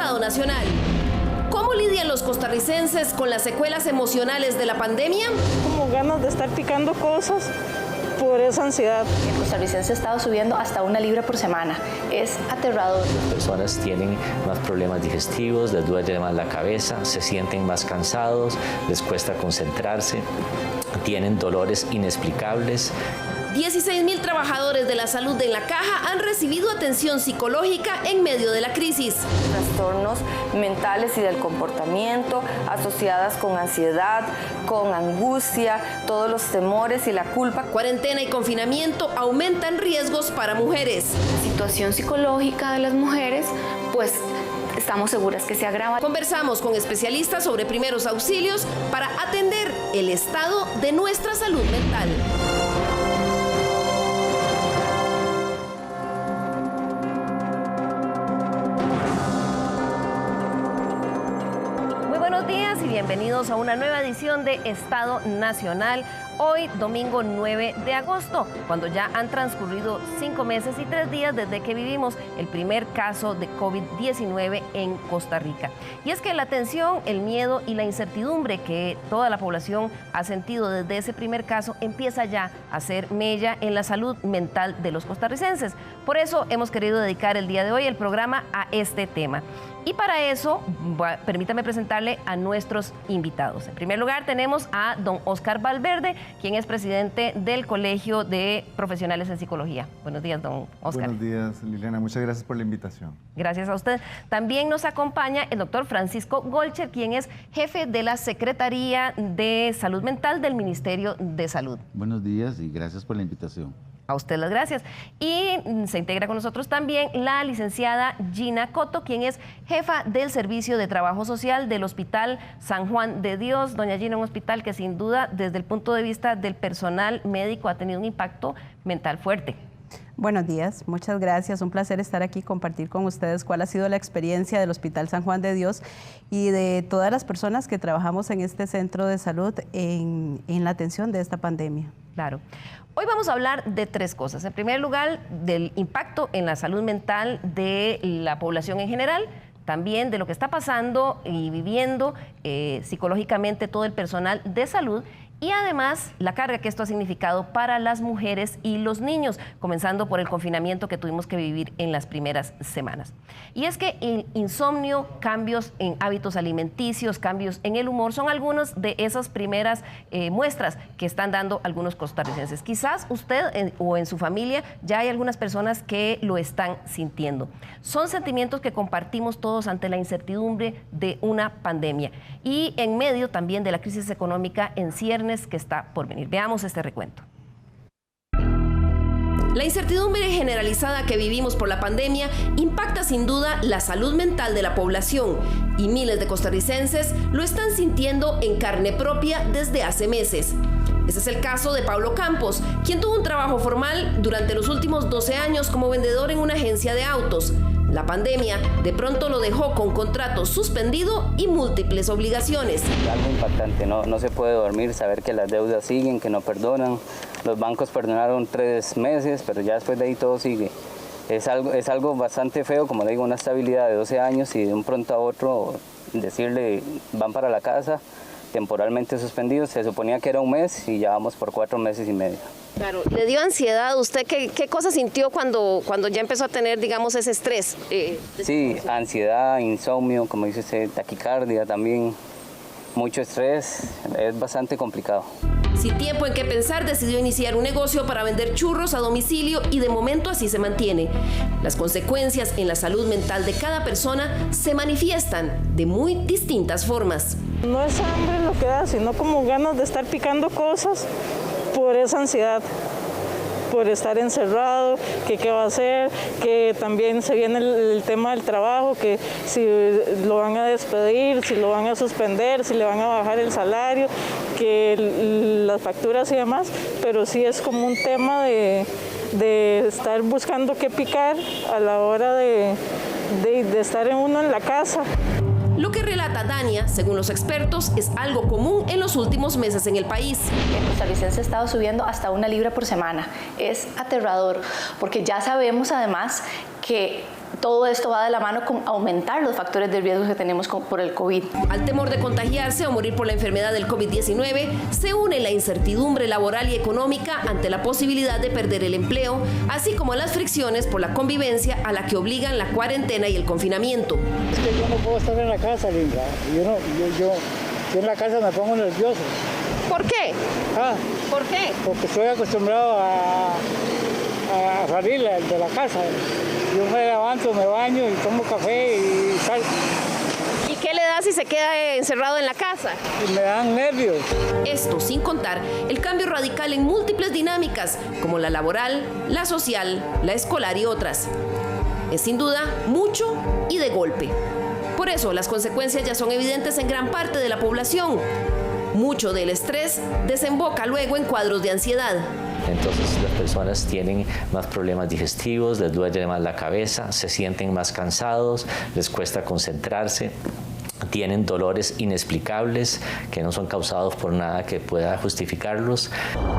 Estado Nacional. ¿Cómo lidian los costarricenses con las secuelas emocionales de la pandemia? Como ganas de estar picando cosas por esa ansiedad. El costarricense ha estado subiendo hasta 1 libra por semana. Es aterrador. Las personas tienen más problemas digestivos, les duele más la cabeza, se sienten más cansados, les cuesta concentrarse, tienen dolores inexplicables. 16.000 trabajadores de la salud de La Caja han recibido atención psicológica en medio de la crisis. Trastornos mentales y del comportamiento asociadas con ansiedad, con angustia, todos los temores y la culpa. Cuarentena y confinamiento aumentan riesgos para mujeres. La situación psicológica de las mujeres, pues estamos seguras que se agrava. Conversamos con especialistas sobre primeros auxilios para atender el estado de nuestra salud mental. Bienvenidos a una nueva edición de Estado Nacional, hoy domingo 9 de agosto, cuando ya han transcurrido 5 meses y 3 días desde que vivimos el primer caso de COVID-19 en Costa Rica. Y es que la tensión, el miedo y la incertidumbre que toda la población ha sentido desde ese primer caso empieza ya a hacer mella en la salud mental de los costarricenses. Por eso hemos querido dedicar el día de hoy el programa a este tema. Y para eso, permítame presentarle a nuestros invitados. En primer lugar, tenemos a don Óscar Valverde, quien es presidente del Colegio de Profesionales en Psicología. Buenos días, don Óscar. Buenos días, Liliana. Muchas gracias por la invitación. Gracias a usted. También nos acompaña el doctor Francisco Golcher, quien es jefe de la Secretaría de Salud Mental del Ministerio de Salud. Buenos días y gracias por la invitación. A usted las gracias. Y se integra con nosotros también la licenciada Gina Coto, quien es jefa del Servicio de Trabajo Social del Hospital San Juan de Dios. Doña Gina, un hospital que sin duda, desde el punto de vista del personal médico, ha tenido un impacto mental fuerte. Buenos días, muchas gracias. Un placer estar aquí, compartir con ustedes cuál ha sido la experiencia del Hospital San Juan de Dios y de todas las personas que trabajamos en este centro de salud en la atención de esta pandemia. Claro. Hoy vamos a hablar de 3 cosas. En primer lugar, del impacto en la salud mental de la población en general, también de lo que está pasando y viviendo psicológicamente todo el personal de salud, y además la carga que esto ha significado para las mujeres y los niños, comenzando por el confinamiento que tuvimos que vivir en las primeras semanas. Y es que el insomnio, cambios en hábitos alimenticios, cambios en el humor, son algunas de esas primeras muestras que están dando algunos costarricenses. Quizás usted o en su familia ya hay algunas personas que lo están sintiendo. Son sentimientos que compartimos todos ante la incertidumbre de una pandemia y en medio también de la crisis económica en ciernes que está por venir. Veamos este recuento. La incertidumbre generalizada que vivimos por la pandemia impacta sin duda la salud mental de la población y miles de costarricenses lo están sintiendo en carne propia desde hace meses. Ese es el caso de Pablo Campos, quien tuvo un trabajo formal durante los últimos 12 años como vendedor en una agencia de autos. La pandemia de pronto lo dejó con contrato suspendido y múltiples obligaciones. Algo impactante, no se puede dormir, saber que las deudas siguen, que no perdonan. Los bancos perdonaron 3 meses, pero ya después de ahí todo sigue. Es algo bastante feo, como le digo, una estabilidad de 12 años y de un pronto a otro decirle van para la casa, temporalmente suspendidos. Se suponía que era 1 mes y ya vamos por 4 meses y medio. Claro. ¿Le dio ansiedad? ¿Usted qué cosa sintió cuando ya empezó a tener, digamos, ese estrés? Sí, ansiedad, insomnio, como dice usted, taquicardia también, mucho estrés, es bastante complicado. Sin tiempo en qué pensar, decidió iniciar un negocio para vender churros a domicilio y de momento así se mantiene. Las consecuencias en la salud mental de cada persona se manifiestan de muy distintas formas. No es hambre lo que da, sino como ganas de estar picando cosas por esa ansiedad, por estar encerrado, que qué va a hacer, que también se viene el tema del trabajo, que si lo van a despedir, si lo van a suspender, si le van a bajar el salario, que las facturas y demás, pero sí es como un tema de estar buscando qué picar a la hora de estar uno en la casa. Lo que relata Dania, según los expertos, es algo común en los últimos meses en el país. El costarricense ha estado subiendo hasta 1 libra por semana. Es aterrador, porque ya sabemos además que todo esto va de la mano con aumentar los factores de riesgo que tenemos por el COVID. Al temor de contagiarse o morir por la enfermedad del COVID-19, se une la incertidumbre laboral y económica ante la posibilidad de perder el empleo, así como las fricciones por la convivencia a la que obligan la cuarentena y el confinamiento. Es que yo no puedo estar en la casa, Linda. Yo en la casa me pongo nervioso. ¿Por qué? ¿Por qué? Porque estoy acostumbrado a salir de la casa. Yo me levanto, me baño y tomo café y salgo. ¿Y qué le da si se queda encerrado en la casa? Y me dan nervios. Esto sin contar el cambio radical en múltiples dinámicas, como la laboral, la social, la escolar y otras. Es sin duda mucho y de golpe. Por eso las consecuencias ya son evidentes en gran parte de la población. Mucho del estrés desemboca luego en cuadros de ansiedad. Entonces las personas tienen más problemas digestivos, les duele más la cabeza, se sienten más cansados, les cuesta concentrarse. Tienen dolores inexplicables que no son causados por nada que pueda justificarlos.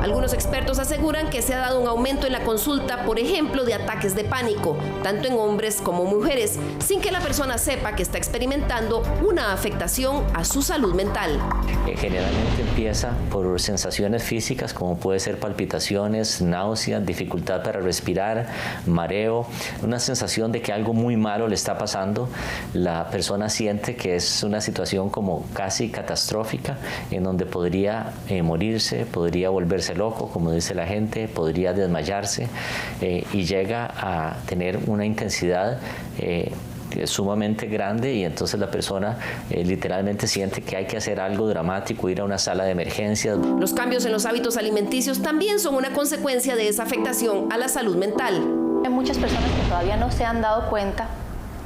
Algunos expertos aseguran que se ha dado un aumento en la consulta, por ejemplo, de ataques de pánico, tanto en hombres como mujeres, sin que la persona sepa que está experimentando una afectación a su salud mental. Generalmente empieza por sensaciones físicas como puede ser palpitaciones, náuseas, dificultad para respirar, mareo, una sensación de que algo muy malo le está pasando. La persona siente que es una situación como casi catastrófica, en donde podría morirse, podría volverse loco, como dice la gente, podría desmayarse y llega a tener una intensidad sumamente grande, y entonces la persona literalmente siente que hay que hacer algo dramático, ir a una sala de emergencias. Los cambios en los hábitos alimenticios también son una consecuencia de esa afectación a la salud mental. Hay muchas personas que todavía no se han dado cuenta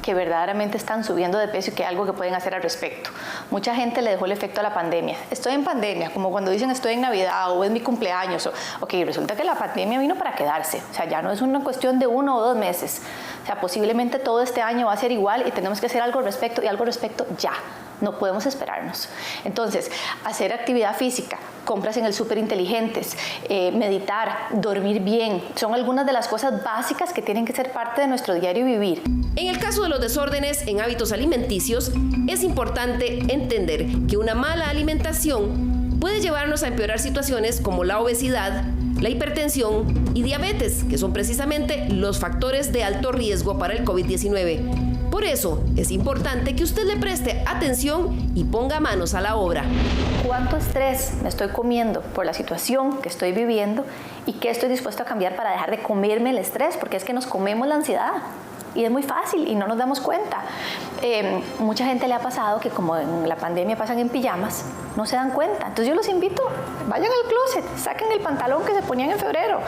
que verdaderamente están subiendo de peso y que hay algo que pueden hacer al respecto. Mucha gente le dejó el efecto a la pandemia. Estoy en pandemia, como cuando dicen estoy en Navidad o es mi cumpleaños. Ok, resulta que la pandemia vino para quedarse. O sea, ya no es una cuestión de 1 o 2 meses. O sea, posiblemente todo este año va a ser igual y tenemos que hacer algo al respecto, y algo al respecto ya. No podemos esperarnos. Entonces, hacer actividad física, compras en el súper inteligentes, meditar, dormir bien, son algunas de las cosas básicas que tienen que ser parte de nuestro diario vivir. En el caso de los desórdenes en hábitos alimenticios, es importante entender que una mala alimentación puede llevarnos a empeorar situaciones como la obesidad, la hipertensión y diabetes, que son precisamente los factores de alto riesgo para el COVID-19. Por eso, es importante que usted le preste atención y ponga manos a la obra. ¿Cuánto estrés me estoy comiendo por la situación que estoy viviendo y qué estoy dispuesto a cambiar para dejar de comerme el estrés? Porque es que nos comemos la ansiedad y es muy fácil y no nos damos cuenta. Mucha gente le ha pasado que como en la pandemia pasan en pijamas, no se dan cuenta. Entonces yo los invito, vayan al closet, saquen el pantalón que se ponían en febrero,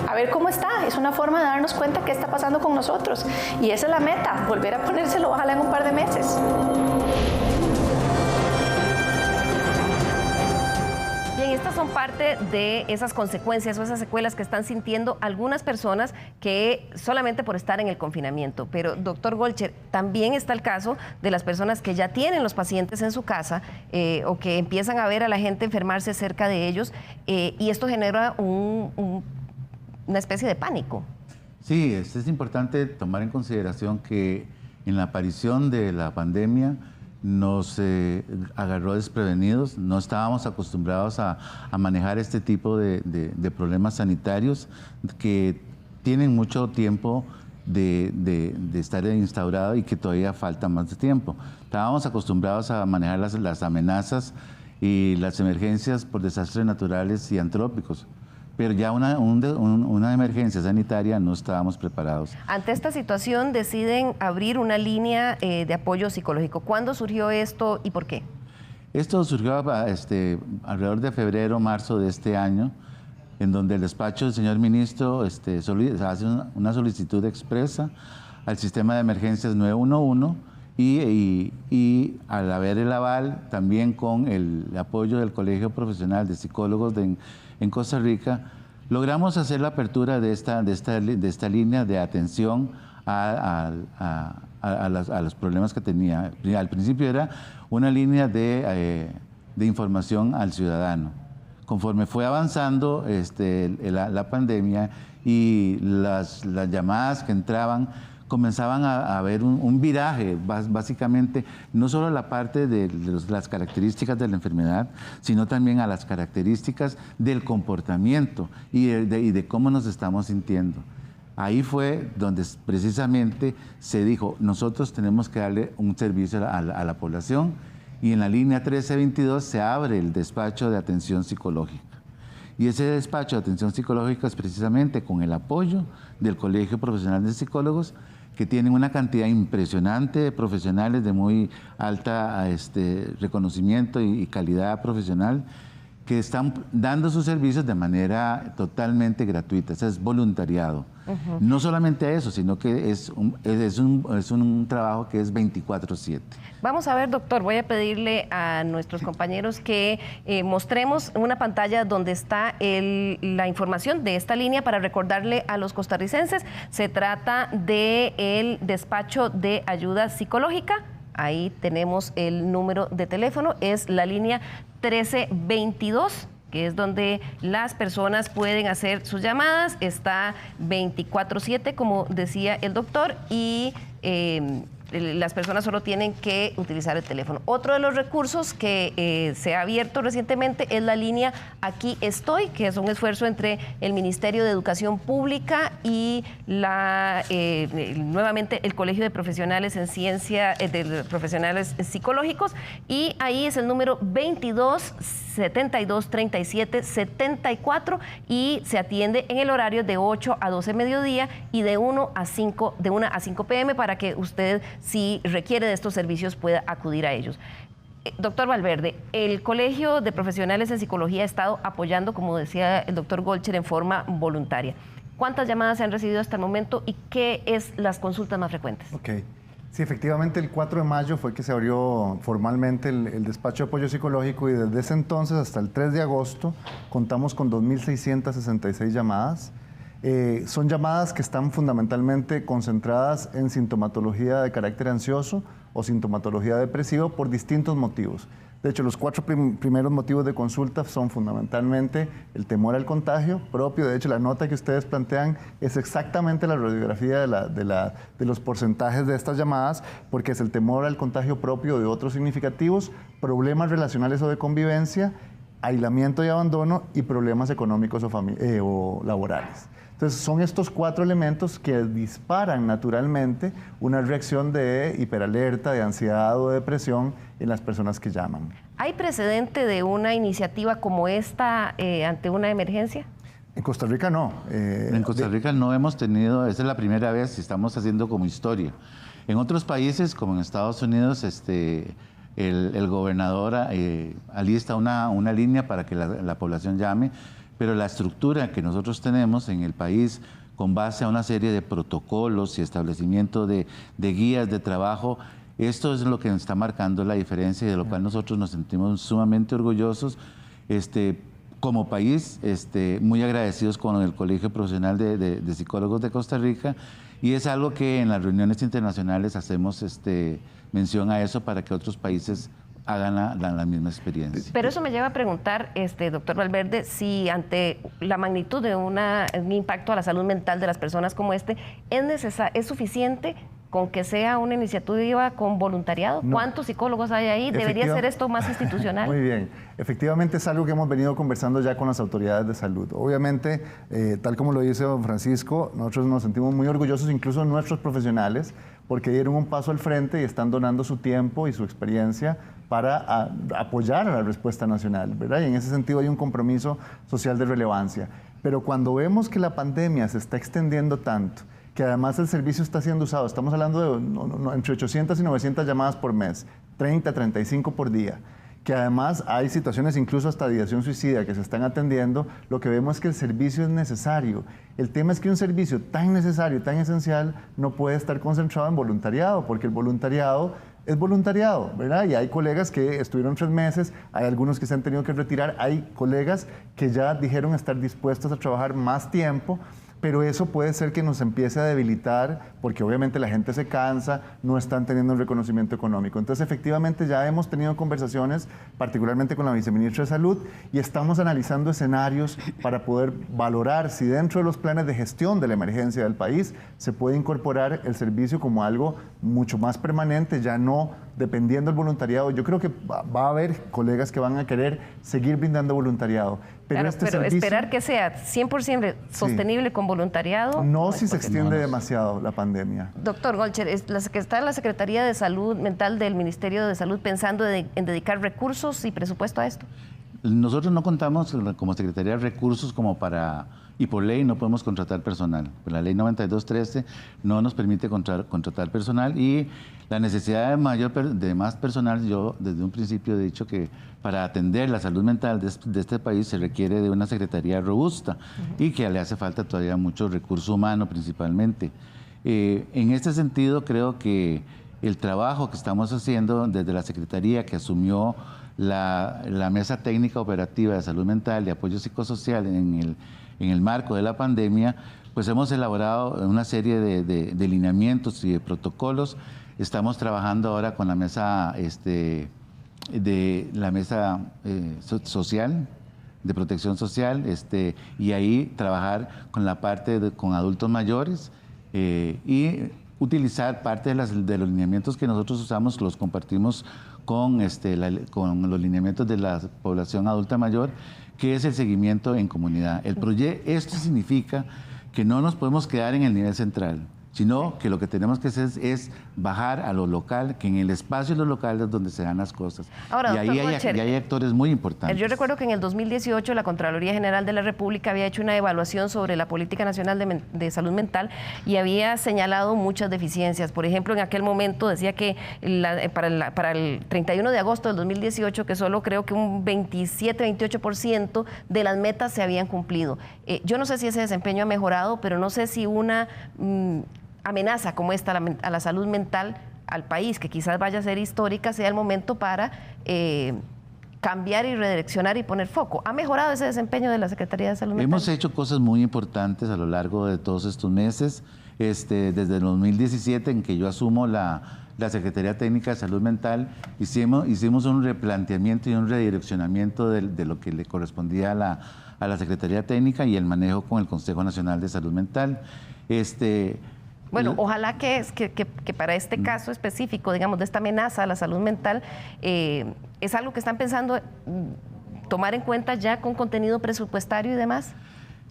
a ver cómo está. Es una forma de darnos cuenta qué está pasando con nosotros. Y esa es la meta, volver a ponérselo ojalá en un par de meses. Bien, estas son parte de esas consecuencias o esas secuelas que están sintiendo algunas personas que solamente por estar en el confinamiento. Pero, doctor Golcher, también está el caso de las personas que ya tienen los pacientes en su casa o que empiezan a ver a la gente enfermarse cerca de ellos y esto genera una especie de pánico. Sí, es importante tomar en consideración que en la aparición de la pandemia nos agarró desprevenidos, no estábamos acostumbrados a manejar este tipo de problemas sanitarios que tienen mucho tiempo de estar instaurado y que todavía falta más de tiempo. Estábamos acostumbrados a manejar las amenazas y las emergencias por desastres naturales y antrópicos, pero ya una emergencia sanitaria no estábamos preparados. Ante esta situación deciden abrir una línea de apoyo psicológico. ¿Cuándo surgió esto y por qué? Esto surgió alrededor de febrero, marzo de este año, en donde el despacho del señor ministro hace una solicitud expresa al sistema de emergencias 911 y al haber el aval, también con el apoyo del Colegio Profesional de Psicólogos en Costa Rica, logramos hacer la apertura de esta línea de atención a los problemas que tenía. Al principio era una línea de información al ciudadano. Conforme fue avanzando la pandemia y las llamadas que entraban comenzaban a haber un viraje, básicamente, no solo a la parte de las características de la enfermedad, sino también a las características del comportamiento y de cómo nos estamos sintiendo. Ahí fue donde precisamente se dijo, nosotros tenemos que darle un servicio a la población, y en la línea 1322 se abre el despacho de atención psicológica. Y ese despacho de atención psicológica es precisamente con el apoyo del Colegio Profesional de Psicólogos, que tienen una cantidad impresionante de profesionales de muy alta reconocimiento y calidad profesional, que están dando sus servicios de manera totalmente gratuita. Eso es voluntariado. No solamente eso, sino que es un trabajo que es 24/7. Vamos a ver, doctor, voy a pedirle a nuestros compañeros que mostremos una pantalla donde está la información de esta línea para recordarle a los costarricenses. Se trata del despacho de ayuda psicológica. Ahí tenemos el número de teléfono, es la línea 1322, que es donde las personas pueden hacer sus llamadas. Está 24/7, como decía el doctor, y las personas solo tienen que utilizar el teléfono. Otro de los recursos que se ha abierto recientemente es la línea Aquí Estoy, que es un esfuerzo entre el Ministerio de Educación Pública y nuevamente el Colegio de Profesionales en Ciencia, de Profesionales Psicológicos, y ahí es el número 22-72-37-74, y se atiende en el horario de 8 a 12 mediodía y de 1 a 5 p.m. para que usted, si requiere de estos servicios, pueda acudir a ellos. Doctor Valverde, el Colegio de Profesionales en Psicología ha estado apoyando, como decía el doctor Golcher, en forma voluntaria. ¿Cuántas llamadas se han recibido hasta el momento y qué es las consultas más frecuentes? Ok. Sí, efectivamente, el 4 de mayo fue que se abrió formalmente el despacho de apoyo psicológico, y desde ese entonces hasta el 3 de agosto contamos con 2.666 llamadas. Son llamadas que están fundamentalmente concentradas en sintomatología de carácter ansioso o sintomatología depresiva por distintos motivos. De hecho, los 4 primeros motivos de consulta son fundamentalmente el temor al contagio propio. De hecho, la nota que ustedes plantean es exactamente la radiografía de los porcentajes de estas llamadas, porque es el temor al contagio propio de otros significativos, problemas relacionales o de convivencia, aislamiento y abandono, y problemas económicos o laborales. Entonces, son estos 4 elementos que disparan naturalmente una reacción de hiperalerta, de ansiedad o de depresión en las personas que llaman. ¿Hay precedente de una iniciativa como esta ante una emergencia? En Costa Rica no. En Costa Rica no hemos tenido, esta es la primera vez que estamos haciendo como historia. En otros países, como en Estados Unidos, el gobernador alista una línea para que la población llame, pero la estructura que nosotros tenemos en el país, con base a una serie de protocolos y establecimiento de guías de trabajo, esto es lo que nos está marcando la diferencia, y de lo cual nosotros nos sentimos sumamente orgullosos. Como país, muy agradecidos con el Colegio Profesional de Psicólogos de Costa Rica, y es algo que en las reuniones internacionales hacemos mención a eso para que otros países hagan la misma experiencia. Pero eso me lleva a preguntar, doctor Valverde, si ante la magnitud de un impacto a la salud mental de las personas como ¿es suficiente con que sea una iniciativa con voluntariado? No. ¿Cuántos psicólogos hay ahí? ¿Debería ser esto más institucional? Muy bien. Efectivamente, es algo que hemos venido conversando ya con las autoridades de salud. Obviamente, tal como lo dice don Francisco, nosotros nos sentimos muy orgullosos, incluso nuestros profesionales, porque dieron un paso al frente y están donando su tiempo y su experiencia para apoyar a la respuesta nacional, ¿verdad? Y en ese sentido hay un compromiso social de relevancia. Pero cuando vemos que la pandemia se está extendiendo tanto, que además el servicio está siendo usado, estamos hablando de entre 800 y 900 llamadas por mes, 30, 35 por día, que además hay situaciones incluso hasta de ideación suicida que se están atendiendo, lo que vemos es que el servicio es necesario. El tema es que un servicio tan necesario, tan esencial, no puede estar concentrado en voluntariado, porque el voluntariado es voluntariado, ¿verdad? Y hay colegas que estuvieron 3 meses, hay algunos que se han tenido que retirar, hay colegas que ya dijeron estar dispuestos a trabajar más tiempo, pero eso puede ser que nos empiece a debilitar porque obviamente la gente se cansa, no están teniendo un reconocimiento económico. Entonces, efectivamente, ya hemos tenido conversaciones, particularmente con la viceministra de Salud, y estamos analizando escenarios para poder valorar si dentro de los planes de gestión de la emergencia del país se puede incorporar el servicio como algo mucho más permanente, ya no dependiendo del voluntariado. Yo creo que va a haber colegas que van a querer seguir brindando voluntariado. Pero, claro, pero servicio, esperar que sea 100% sostenible con voluntariado. No si se extiende demasiado la pandemia. Doctor Golcher, ¿está la Secretaría de Salud Mental del Ministerio de Salud pensando en dedicar recursos y presupuesto a esto? Nosotros no contamos como Secretaría de Recursos como para, y por ley no podemos contratar personal. La ley 9213 no nos permite contratar personal, y la necesidad de más personal, yo desde un principio he dicho que para atender la salud mental de este país se requiere de una secretaría robusta y que le hace falta todavía mucho recurso humano principalmente. En este sentido, creo que el trabajo que estamos haciendo desde la Secretaría, que asumió la Mesa Técnica Operativa de Salud Mental y Apoyo Psicosocial en el marco de la pandemia, pues hemos elaborado una serie de lineamientos y de protocolos. Estamos trabajando ahora con la mesa social, de protección social, y ahí trabajar con la parte con adultos mayores y utilizar parte de los lineamientos que nosotros usamos, los compartimos con los lineamientos de la población adulta mayor, que es el seguimiento en comunidad. Esto significa que no nos podemos quedar en el nivel central, sino que lo que tenemos que hacer es bajar a lo local, que en el espacio de lo local es donde se dan las cosas. Ahora, y ahí hay actores muy importantes. Yo recuerdo que en el 2018 la Contraloría General de la República había hecho una evaluación sobre la Política Nacional de Salud Mental y había señalado muchas deficiencias. Por ejemplo, en aquel momento decía que para el 31 de agosto del 2018, que solo creo que un 27-28% de las metas se habían cumplido. Yo no sé si ese desempeño ha mejorado, pero no sé si una amenaza como esta a la salud mental al país, que quizás vaya a ser histórica, sea el momento para cambiar y redireccionar y poner foco. ¿Ha mejorado ese desempeño de la Secretaría de Salud Mental? Hemos hecho cosas muy importantes a lo largo de todos estos meses. Desde el 2017, en que yo asumo la Secretaría Técnica de Salud Mental, hicimos un replanteamiento y un redireccionamiento de lo que le correspondía a la Secretaría Técnica y el manejo con el Consejo Nacional de Salud Mental. Bueno, ojalá que para este caso específico, digamos, de esta amenaza a la salud mental, es algo que están pensando tomar en cuenta ya con contenido presupuestario y demás.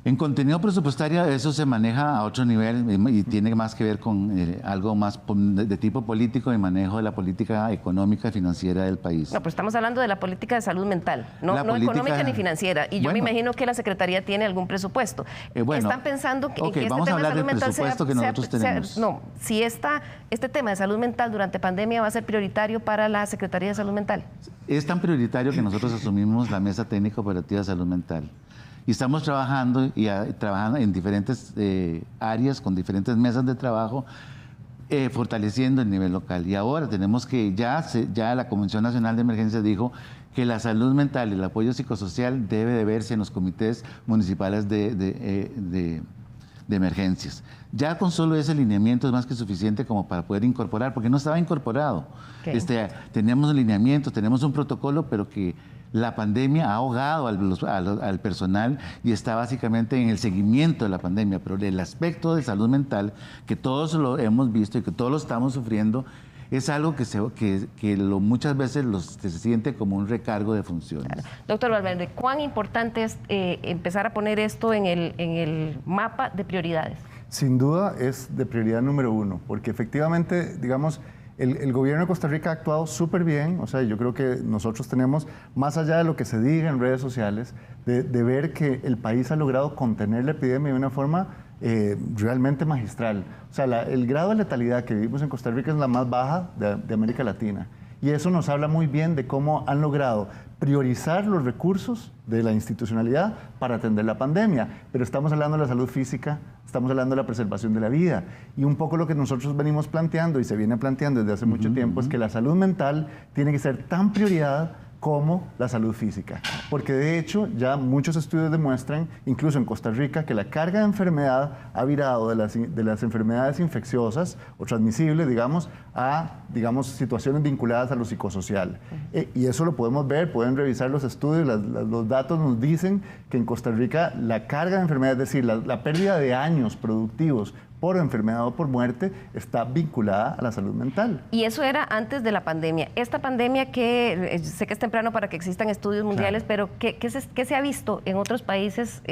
En contenido presupuestario eso se maneja a otro nivel y tiene más que ver con algo más de tipo político y manejo de la política económica y financiera del país. No, pero estamos hablando de la política de salud mental, no económica ni financiera. Y yo me imagino que la Secretaría tiene algún presupuesto. Están pensando que este tema de salud mental si este tema de salud mental durante pandemia va a ser prioritario para la Secretaría de Salud Mental. Es tan prioritario que nosotros asumimos la Mesa Técnica Operativa de Salud Mental. Y estamos trabajando en diferentes áreas, con diferentes mesas de trabajo, fortaleciendo el nivel local. Y ahora tenemos que, ya la Convención Nacional de Emergencias dijo que la salud mental y el apoyo psicosocial debe de verse en los comités municipales de emergencias. Ya con solo ese lineamiento es más que suficiente como para poder incorporar, porque no estaba incorporado. Okay. Teníamos lineamientos, tenemos un protocolo, pero que la pandemia ha ahogado al personal y está básicamente en el seguimiento de la pandemia, pero el aspecto de salud mental, que todos lo hemos visto y que todos lo estamos sufriendo, es algo que muchas veces se siente como un recargo de funciones. Claro. Doctor Valverde, ¿cuán importante es empezar a poner esto en el mapa de prioridades? Sin duda es de prioridad número uno, porque efectivamente, digamos, el gobierno de Costa Rica ha actuado súper bien. O sea, yo creo que nosotros tenemos, más allá de lo que se diga en redes sociales, de ver que el país ha logrado contener la epidemia de una forma realmente magistral. O sea, el grado de letalidad que vivimos en Costa Rica es la más baja de América Latina. Y eso nos habla muy bien de cómo han logrado priorizar los recursos de la institucionalidad para atender la pandemia. Pero estamos hablando de la salud física, estamos hablando de la preservación de la vida. Y un poco lo que nosotros venimos planteando y se viene planteando desde hace mucho tiempo es que la salud mental tiene que ser tan prioridad como la salud física. Porque de hecho ya muchos estudios demuestran, incluso en Costa Rica, que la carga de enfermedad ha virado de las enfermedades infecciosas o transmisibles, digamos, a situaciones vinculadas a lo psicosocial. Y eso lo podemos ver, pueden revisar los estudios, los datos nos dicen que en Costa Rica la carga de enfermedad, es decir, la pérdida de años productivos por enfermedad o por muerte, está vinculada a la salud mental. Y eso era antes de la pandemia. Esta pandemia, que sé que es temprano para que existan estudios mundiales, claro, pero ¿qué se ha visto en otros países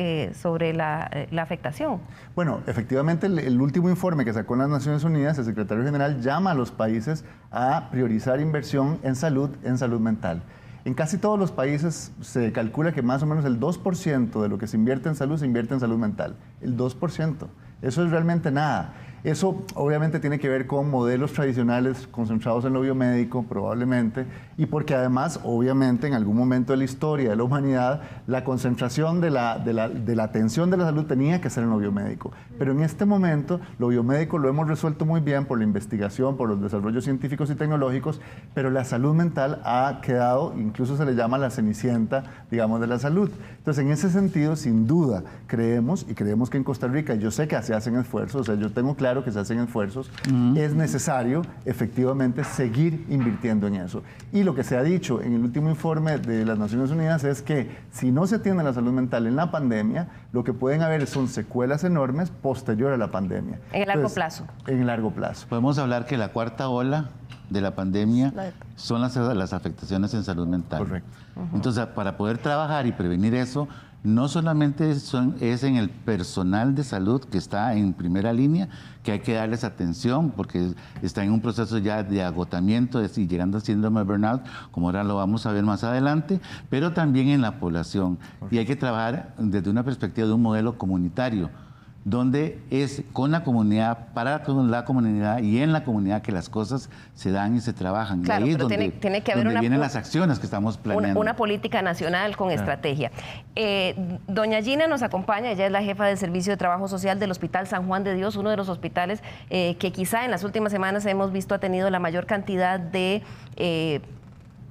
sobre la afectación? Bueno, efectivamente el último informe que sacó las Naciones Unidas, el secretario general llama a los países a priorizar inversión en salud mental. En casi todos los países se calcula que más o menos el 2% de lo que se invierte en salud mental. El 2%. Eso es realmente nada. Eso obviamente tiene que ver con modelos tradicionales concentrados en lo biomédico, probablemente, y porque además, obviamente, en algún momento de la historia de la humanidad, la concentración de la atención de la salud tenía que ser en lo biomédico. Pero en este momento, lo biomédico lo hemos resuelto muy bien por la investigación, por los desarrollos científicos y tecnológicos, pero la salud mental ha quedado, incluso se le llama la cenicienta, digamos, de la salud. Entonces, en ese sentido, sin duda, creemos que en Costa Rica, yo sé que se hacen esfuerzos, o sea, yo tengo claro que se hacen esfuerzos, es necesario efectivamente seguir invirtiendo en eso. Y lo que se ha dicho en el último informe de las Naciones Unidas es que si no se atiende la salud mental en la pandemia, lo que pueden haber son secuelas enormes posterior a la pandemia. En el largo plazo. En el largo plazo. Podemos hablar que la cuarta ola de la pandemia son las afectaciones en salud mental. Correcto. Entonces, para poder trabajar y prevenir eso, no solamente es en el personal de salud que está en primera línea, que hay que darles atención porque está en un proceso ya de agotamiento y llegando al síndrome de burnout, como ahora lo vamos a ver más adelante, pero también en la población. Y hay que trabajar desde una perspectiva de un modelo comunitario, donde es con la comunidad, para la comunidad y en la comunidad que las cosas se dan y se trabajan. Claro, y ahí pero es tiene que haber vienen las acciones que estamos planeando. Una política nacional con estrategia. Doña Gina nos acompaña, ella es la jefa del Servicio de Trabajo Social del Hospital San Juan de Dios, uno de los hospitales que quizá en las últimas semanas hemos visto ha tenido la mayor cantidad de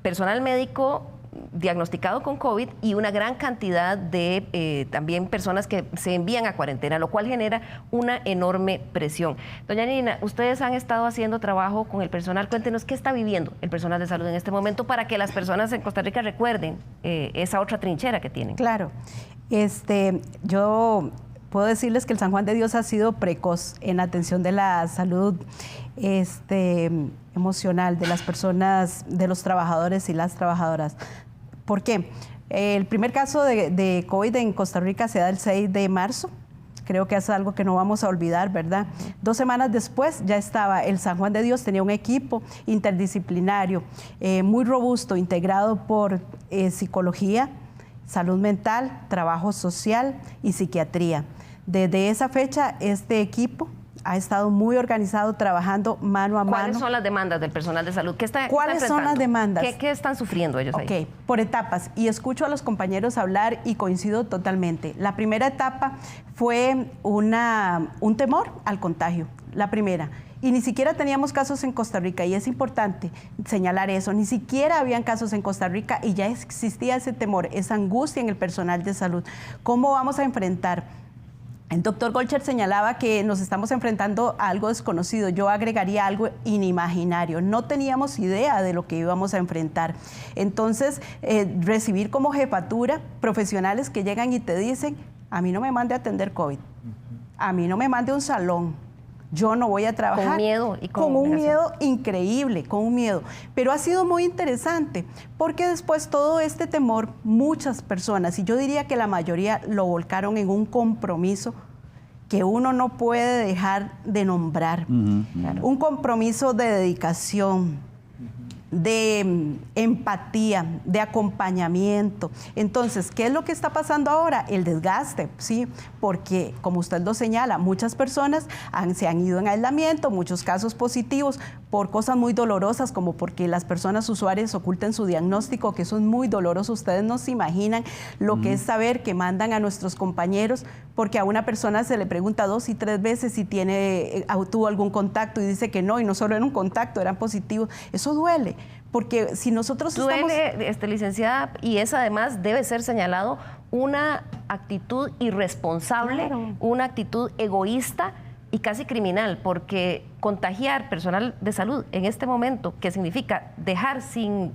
personal médico diagnosticado con COVID y una gran cantidad de también personas que se envían a cuarentena, lo cual genera una enorme presión. Doña Nina, ustedes han estado haciendo trabajo con el personal. Cuéntenos qué está viviendo el personal de salud en este momento para que las personas en Costa Rica recuerden esa otra trinchera que tienen. Claro. Yo puedo decirles que el San Juan de Dios ha sido precoz en la atención de la salud emocional de las personas, de los trabajadores y las trabajadoras. ¿Por qué? El primer caso de COVID en Costa Rica se da el 6 de marzo. Creo que es algo que no vamos a olvidar, ¿verdad? 2 semanas después ya estaba el San Juan de Dios, tenía un equipo interdisciplinario muy robusto, integrado por psicología, salud mental, trabajo social y psiquiatría. Desde esa fecha, este equipo ha estado muy organizado, trabajando mano a mano. ¿Cuáles son las demandas del personal de salud? ¿Cuáles son las demandas? ¿Qué están sufriendo ellos ahí? Ok, por etapas. Y escucho a los compañeros hablar y coincido totalmente. La primera etapa fue un temor al contagio. La primera. Y ni siquiera teníamos casos en Costa Rica, y es importante señalar eso. Ni siquiera habían casos en Costa Rica y ya existía ese temor, esa angustia en el personal de salud. ¿Cómo vamos a enfrentar? El doctor Golcher señalaba que nos estamos enfrentando a algo desconocido. Yo agregaría algo inimaginario. No teníamos idea de lo que íbamos a enfrentar. Entonces, recibir como jefatura profesionales que llegan y te dicen, a mí no me mande a atender COVID, a mí no me mande a un salón, yo no voy a trabajar. Con miedo y con un miedo increíble, con un miedo. Pero ha sido muy interesante, porque después todo este temor, muchas personas, y yo diría que la mayoría lo volcaron en un compromiso que uno no puede dejar de nombrar. Un compromiso de dedicación, de empatía, de acompañamiento. Entonces, ¿qué es lo que está pasando ahora? El desgaste, ¿sí? Porque, como usted lo señala, muchas personas se han ido en aislamiento, muchos casos positivos, por cosas muy dolorosas, como porque las personas usuarias oculten su diagnóstico, que eso es muy doloroso. Ustedes no se imaginan lo que es saber que mandan a nuestros compañeros, porque a una persona se le pregunta 2 y 3 veces si tuvo algún contacto y dice que no, y no solo era un contacto, eran positivos. Eso duele. porque si nosotros estamos... licenciada, y es además debe ser señalado una actitud irresponsable, claro, una actitud egoísta y casi criminal, porque contagiar personal de salud en este momento, que significa dejar sin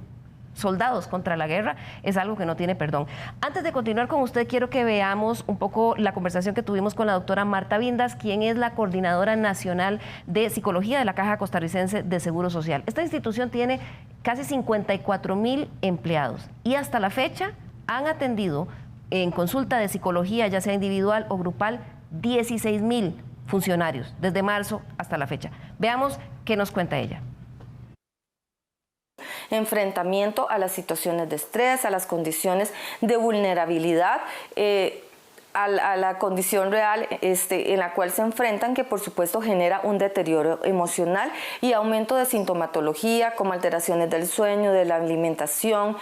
soldados contra la guerra, es algo que no tiene perdón. Antes de continuar con usted, quiero que veamos un poco la conversación que tuvimos con la doctora Marta Vindas, quien es la coordinadora nacional de psicología de la Caja Costarricense de Seguro Social. Esta institución tiene casi 54,000 empleados y hasta la fecha han atendido en consulta de psicología, ya sea individual o grupal, 16,000 funcionarios desde marzo hasta la fecha. Veamos qué nos cuenta ella. Enfrentamiento a las situaciones de estrés, a las condiciones de vulnerabilidad, a la condición real en la cual se enfrentan, que por supuesto genera un deterioro emocional y aumento de sintomatología como alteraciones del sueño, de la alimentación,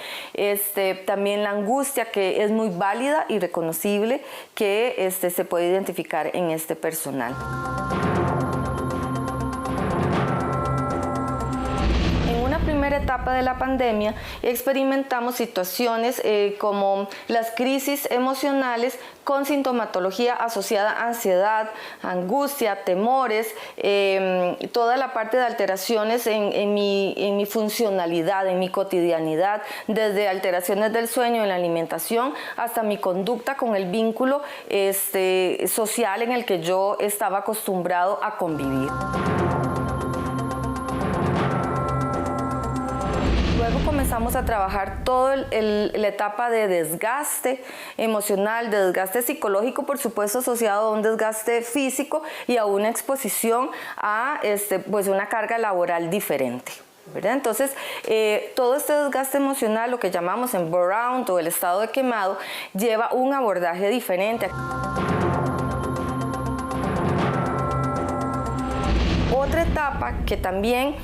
también la angustia, que es muy válida y reconocible, que se puede identificar en este personal. Primera etapa de la pandemia experimentamos situaciones como las crisis emocionales con sintomatología asociada a ansiedad, angustia, temores, toda la parte de alteraciones en mi funcionalidad, en mi cotidianidad, desde alteraciones del sueño, en la alimentación, hasta mi conducta con el vínculo social en el que yo estaba acostumbrado a convivir. Luego comenzamos a trabajar toda la etapa de desgaste emocional, de desgaste psicológico, por supuesto asociado a un desgaste físico y a una exposición a pues una carga laboral diferente, ¿verdad? Entonces, todo este desgaste emocional, lo que llamamos en burnout o el estado de quemado, lleva un abordaje diferente. Otra etapa que también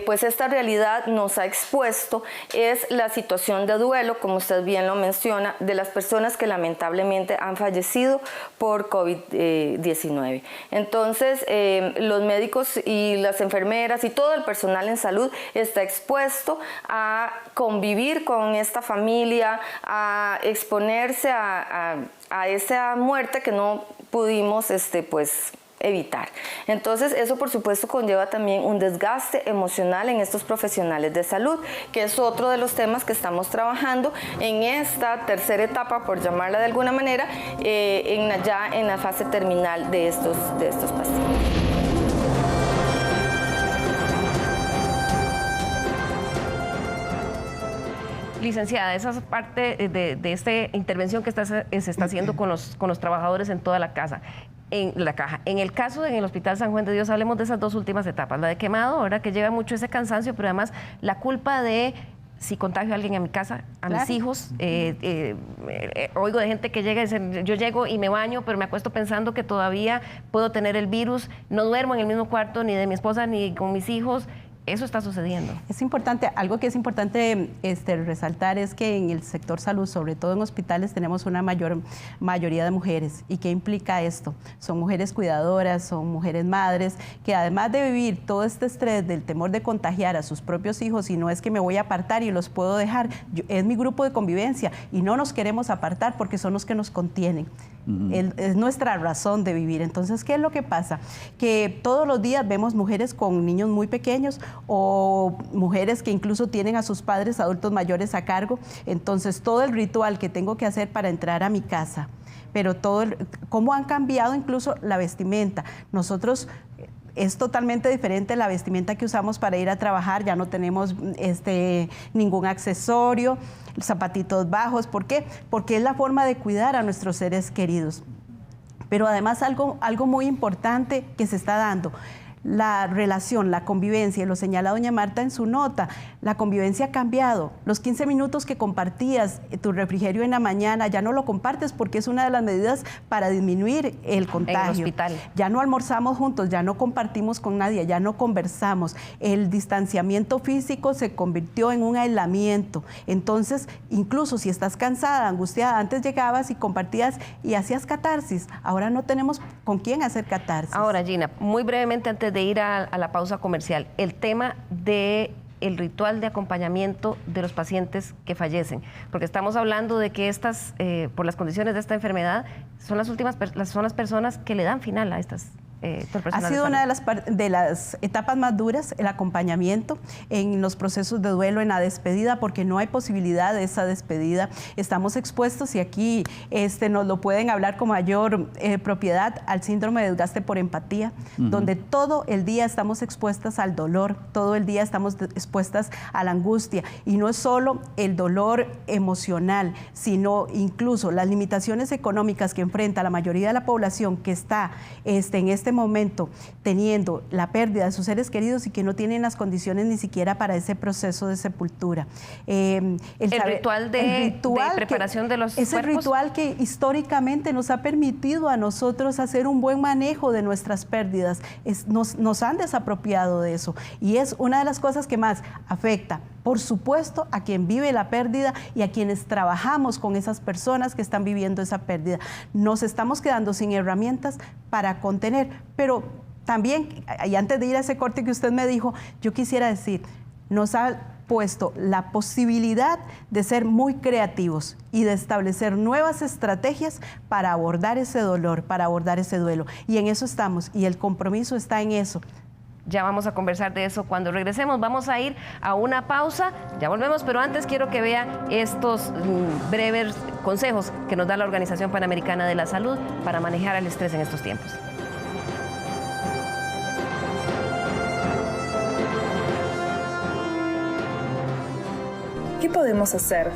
pues esta realidad nos ha expuesto es la situación de duelo, como usted bien lo menciona, de las personas que lamentablemente han fallecido por COVID-19. Entonces, los médicos y las enfermeras y todo el personal en salud está expuesto a convivir con esta familia, a exponerse a esa muerte que no pudimos pues evitar. Entonces, eso por supuesto conlleva también un desgaste emocional en estos profesionales de salud, que es otro de los temas que estamos trabajando en esta tercera etapa, por llamarla de alguna manera, ya en la fase terminal de estos pacientes. Licenciada, esa es parte de esta intervención que se está haciendo con los trabajadores en toda la casa. En la caja. En el caso en el Hospital San Juan de Dios, hablemos de esas dos últimas etapas, la de quemado, ¿verdad? Que lleva mucho ese cansancio, pero además la culpa de si contagio a alguien en mi casa, a mis hijos. Oigo de gente que llega y dice, yo llego y me baño, pero me acuesto pensando que todavía puedo tener el virus, no duermo en el mismo cuarto ni de mi esposa ni con mis hijos. Eso está sucediendo. Es importante, algo que es importante resaltar es que en el sector salud, sobre todo en hospitales, tenemos una mayoría de mujeres. ¿Y qué implica esto? Son mujeres cuidadoras, son mujeres madres, que además de vivir todo este estrés del temor de contagiar a sus propios hijos, y no es que me voy a apartar y los puedo dejar, es mi grupo de convivencia y no nos queremos apartar porque son los que nos contienen. Es nuestra razón de vivir. Entonces, ¿qué es lo que pasa? Que todos los días vemos mujeres con niños muy pequeños o mujeres que incluso tienen a sus padres adultos mayores a cargo. Entonces, todo el ritual que tengo que hacer para entrar a mi casa, pero cómo han cambiado incluso la vestimenta. Nosotros... Es totalmente diferente la vestimenta que usamos para ir a trabajar, ya no tenemos ningún accesorio, zapatitos bajos. ¿Por qué? Porque es la forma de cuidar a nuestros seres queridos. Pero además algo muy importante que se está dando, la relación, la convivencia, lo señala doña Marta en su nota, la convivencia ha cambiado. Los 15 minutos que compartías tu refrigerio en la mañana ya no lo compartes porque es una de las medidas para disminuir el contagio. En el hospital. Ya no almorzamos juntos, ya no compartimos con nadie, ya no conversamos. El distanciamiento físico se convirtió en un aislamiento. Entonces, incluso si estás cansada, angustiada, antes llegabas y compartías y hacías catarsis. Ahora no tenemos con quién hacer catarsis. Ahora, Gina, muy brevemente antes de ir a la pausa comercial, el tema de el ritual de acompañamiento de los pacientes que fallecen? Porque estamos hablando de que estas, por las condiciones de esta enfermedad, son las personas que le dan final a estas Ha sido una de las etapas más duras, el acompañamiento en los procesos de duelo, en la despedida, porque no hay posibilidad de esa despedida. Estamos expuestos, y aquí nos lo pueden hablar con mayor propiedad, al síndrome de desgaste por empatía, donde todo el día estamos expuestas al dolor, todo el día estamos expuestas a la angustia. Y no es solo el dolor emocional, sino incluso las limitaciones económicas que enfrenta la mayoría de la población que está en este momento teniendo la pérdida de sus seres queridos y que no tienen las condiciones ni siquiera para ese proceso de sepultura. El ritual de preparación de los cuerpos. Ese ritual que históricamente nos ha permitido a nosotros hacer un buen manejo de nuestras pérdidas. Nos han desapropiado de eso, y es una de las cosas que más afecta, por supuesto, a quien vive la pérdida y a quienes trabajamos con esas personas que están viviendo esa pérdida. Nos estamos quedando sin herramientas para contener, pero también, y antes de ir a ese corte que usted me dijo, yo quisiera decir, nos ha puesto la posibilidad de ser muy creativos y de establecer nuevas estrategias para abordar ese dolor, para abordar ese duelo. Y en eso estamos, y el compromiso está en eso. Ya vamos a conversar de eso cuando regresemos. Vamos a ir a una pausa, ya volvemos, pero antes quiero que vea estos breves consejos que nos da la Organización Panamericana de la Salud para manejar el estrés en estos tiempos. ¿Qué podemos hacer?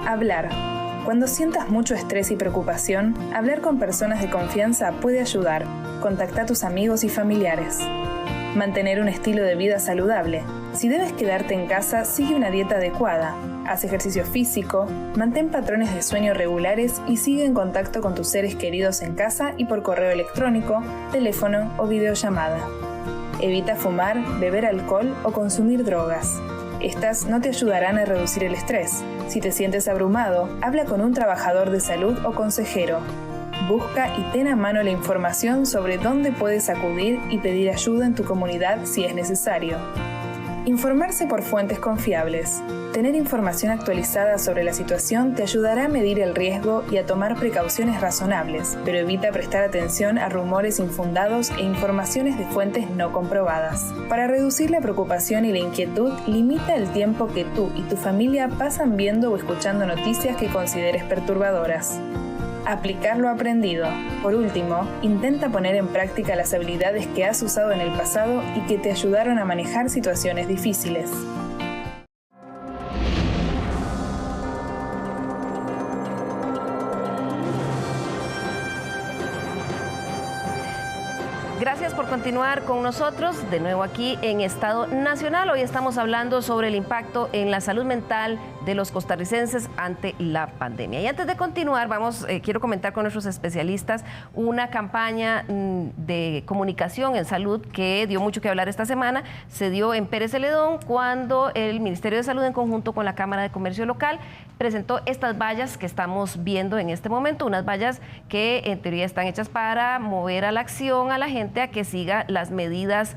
Hablar. Cuando sientas mucho estrés y preocupación, hablar con personas de confianza puede ayudar. Contacta a tus amigos y familiares. Mantener un estilo de vida saludable. Si debes quedarte en casa, sigue una dieta adecuada. Haz ejercicio físico, mantén patrones de sueño regulares y sigue en contacto con tus seres queridos en casa y por correo electrónico, teléfono o videollamada. Evita fumar, beber alcohol o consumir drogas. Estas no te ayudarán a reducir el estrés. Si te sientes abrumado, habla con un trabajador de salud o consejero. Busca y ten a mano la información sobre dónde puedes acudir y pedir ayuda en tu comunidad si es necesario. Informarse por fuentes confiables. Tener información actualizada sobre la situación te ayudará a medir el riesgo y a tomar precauciones razonables, pero evita prestar atención a rumores infundados e informaciones de fuentes no comprobadas. Para reducir la preocupación y la inquietud, limita el tiempo que tú y tu familia pasan viendo o escuchando noticias que consideres perturbadoras. Aplicar lo aprendido. Por último, intenta poner en práctica las habilidades que has usado en el pasado y que te ayudaron a manejar situaciones difíciles. Gracias por continuar con nosotros de nuevo aquí en Estado Nacional. Hoy estamos hablando sobre el impacto en la salud mental de los costarricenses ante la pandemia. Y antes de continuar, quiero comentar con nuestros especialistas una campaña de comunicación en salud que dio mucho que hablar esta semana. Se dio en Pérez Celedón cuando el Ministerio de Salud, en conjunto con la Cámara de Comercio Local, presentó estas vallas que estamos viendo en este momento, unas vallas que en teoría están hechas para mover a la acción a la gente a que siga las medidas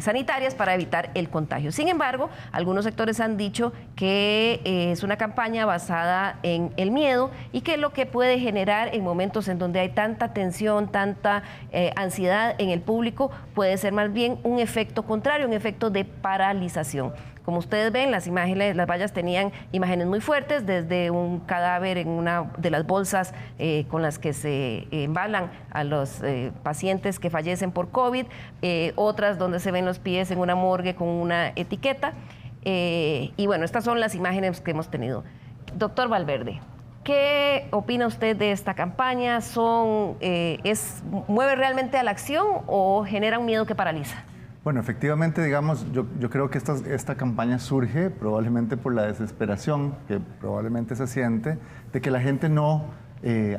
sanitarias para evitar el contagio. Sin embargo, algunos sectores han dicho que es una campaña basada en el miedo y que lo que puede generar en momentos en donde hay tanta tensión, tanta ansiedad en el público, puede ser más bien un efecto contrario, un efecto de paralización. Como ustedes ven, las vallas tenían imágenes muy fuertes, desde un cadáver en una de las bolsas con las que se embalan a los pacientes que fallecen por COVID, otras donde se ven los pies en una morgue con una etiqueta. Y bueno, estas son las imágenes que hemos tenido. Doctor Valverde, ¿qué opina usted de esta campaña? ¿Mueve realmente a la acción o genera un miedo que paraliza? Bueno, efectivamente, digamos, yo creo que esta campaña surge probablemente por la desesperación que probablemente se siente de que la gente no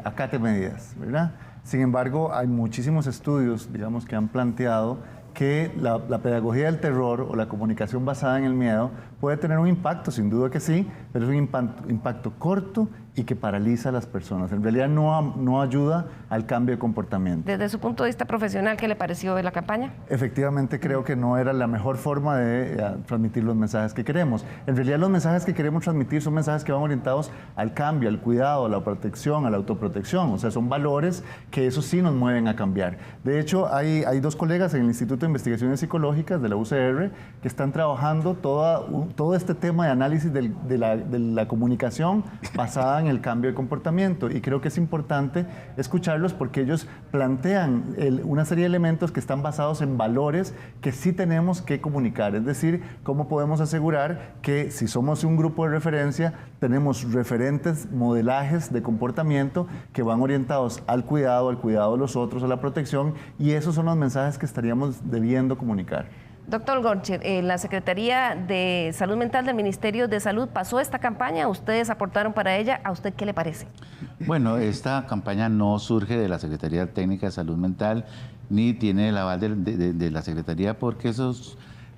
acate medidas, ¿verdad? Sin embargo, hay muchísimos estudios, digamos, que han planteado que la pedagogía del terror o la comunicación basada en el miedo puede tener un impacto, sin duda que sí, pero es un impacto corto y que paraliza a las personas. En realidad no ayuda al cambio de comportamiento. Desde su punto de vista profesional, ¿qué le pareció de la campaña? Efectivamente, creo que no era la mejor forma de transmitir los mensajes que queremos. En realidad, los mensajes que queremos transmitir son mensajes que van orientados al cambio, al cuidado, a la protección, a la autoprotección. O sea, son valores que eso sí nos mueven a cambiar. De hecho, hay dos colegas en el Instituto de Investigaciones Psicológicas de la UCR que están trabajando todo este tema de análisis de la comunicación basada en el cambio de comportamiento, y creo que es importante escucharlos porque ellos plantean una serie de elementos que están basados en valores que sí tenemos que comunicar, es decir, cómo podemos asegurar que si somos un grupo de referencia tenemos referentes modelajes de comportamiento que van orientados al cuidado de los otros, a la protección, y esos son los mensajes que estaríamos debiendo comunicar. Doctor Gorcher, la Secretaría de Salud Mental del Ministerio de Salud pasó esta campaña, ustedes aportaron para ella, ¿a usted qué le parece? Bueno, esta campaña no surge de la Secretaría Técnica de Salud Mental, ni tiene el aval de la Secretaría, porque eso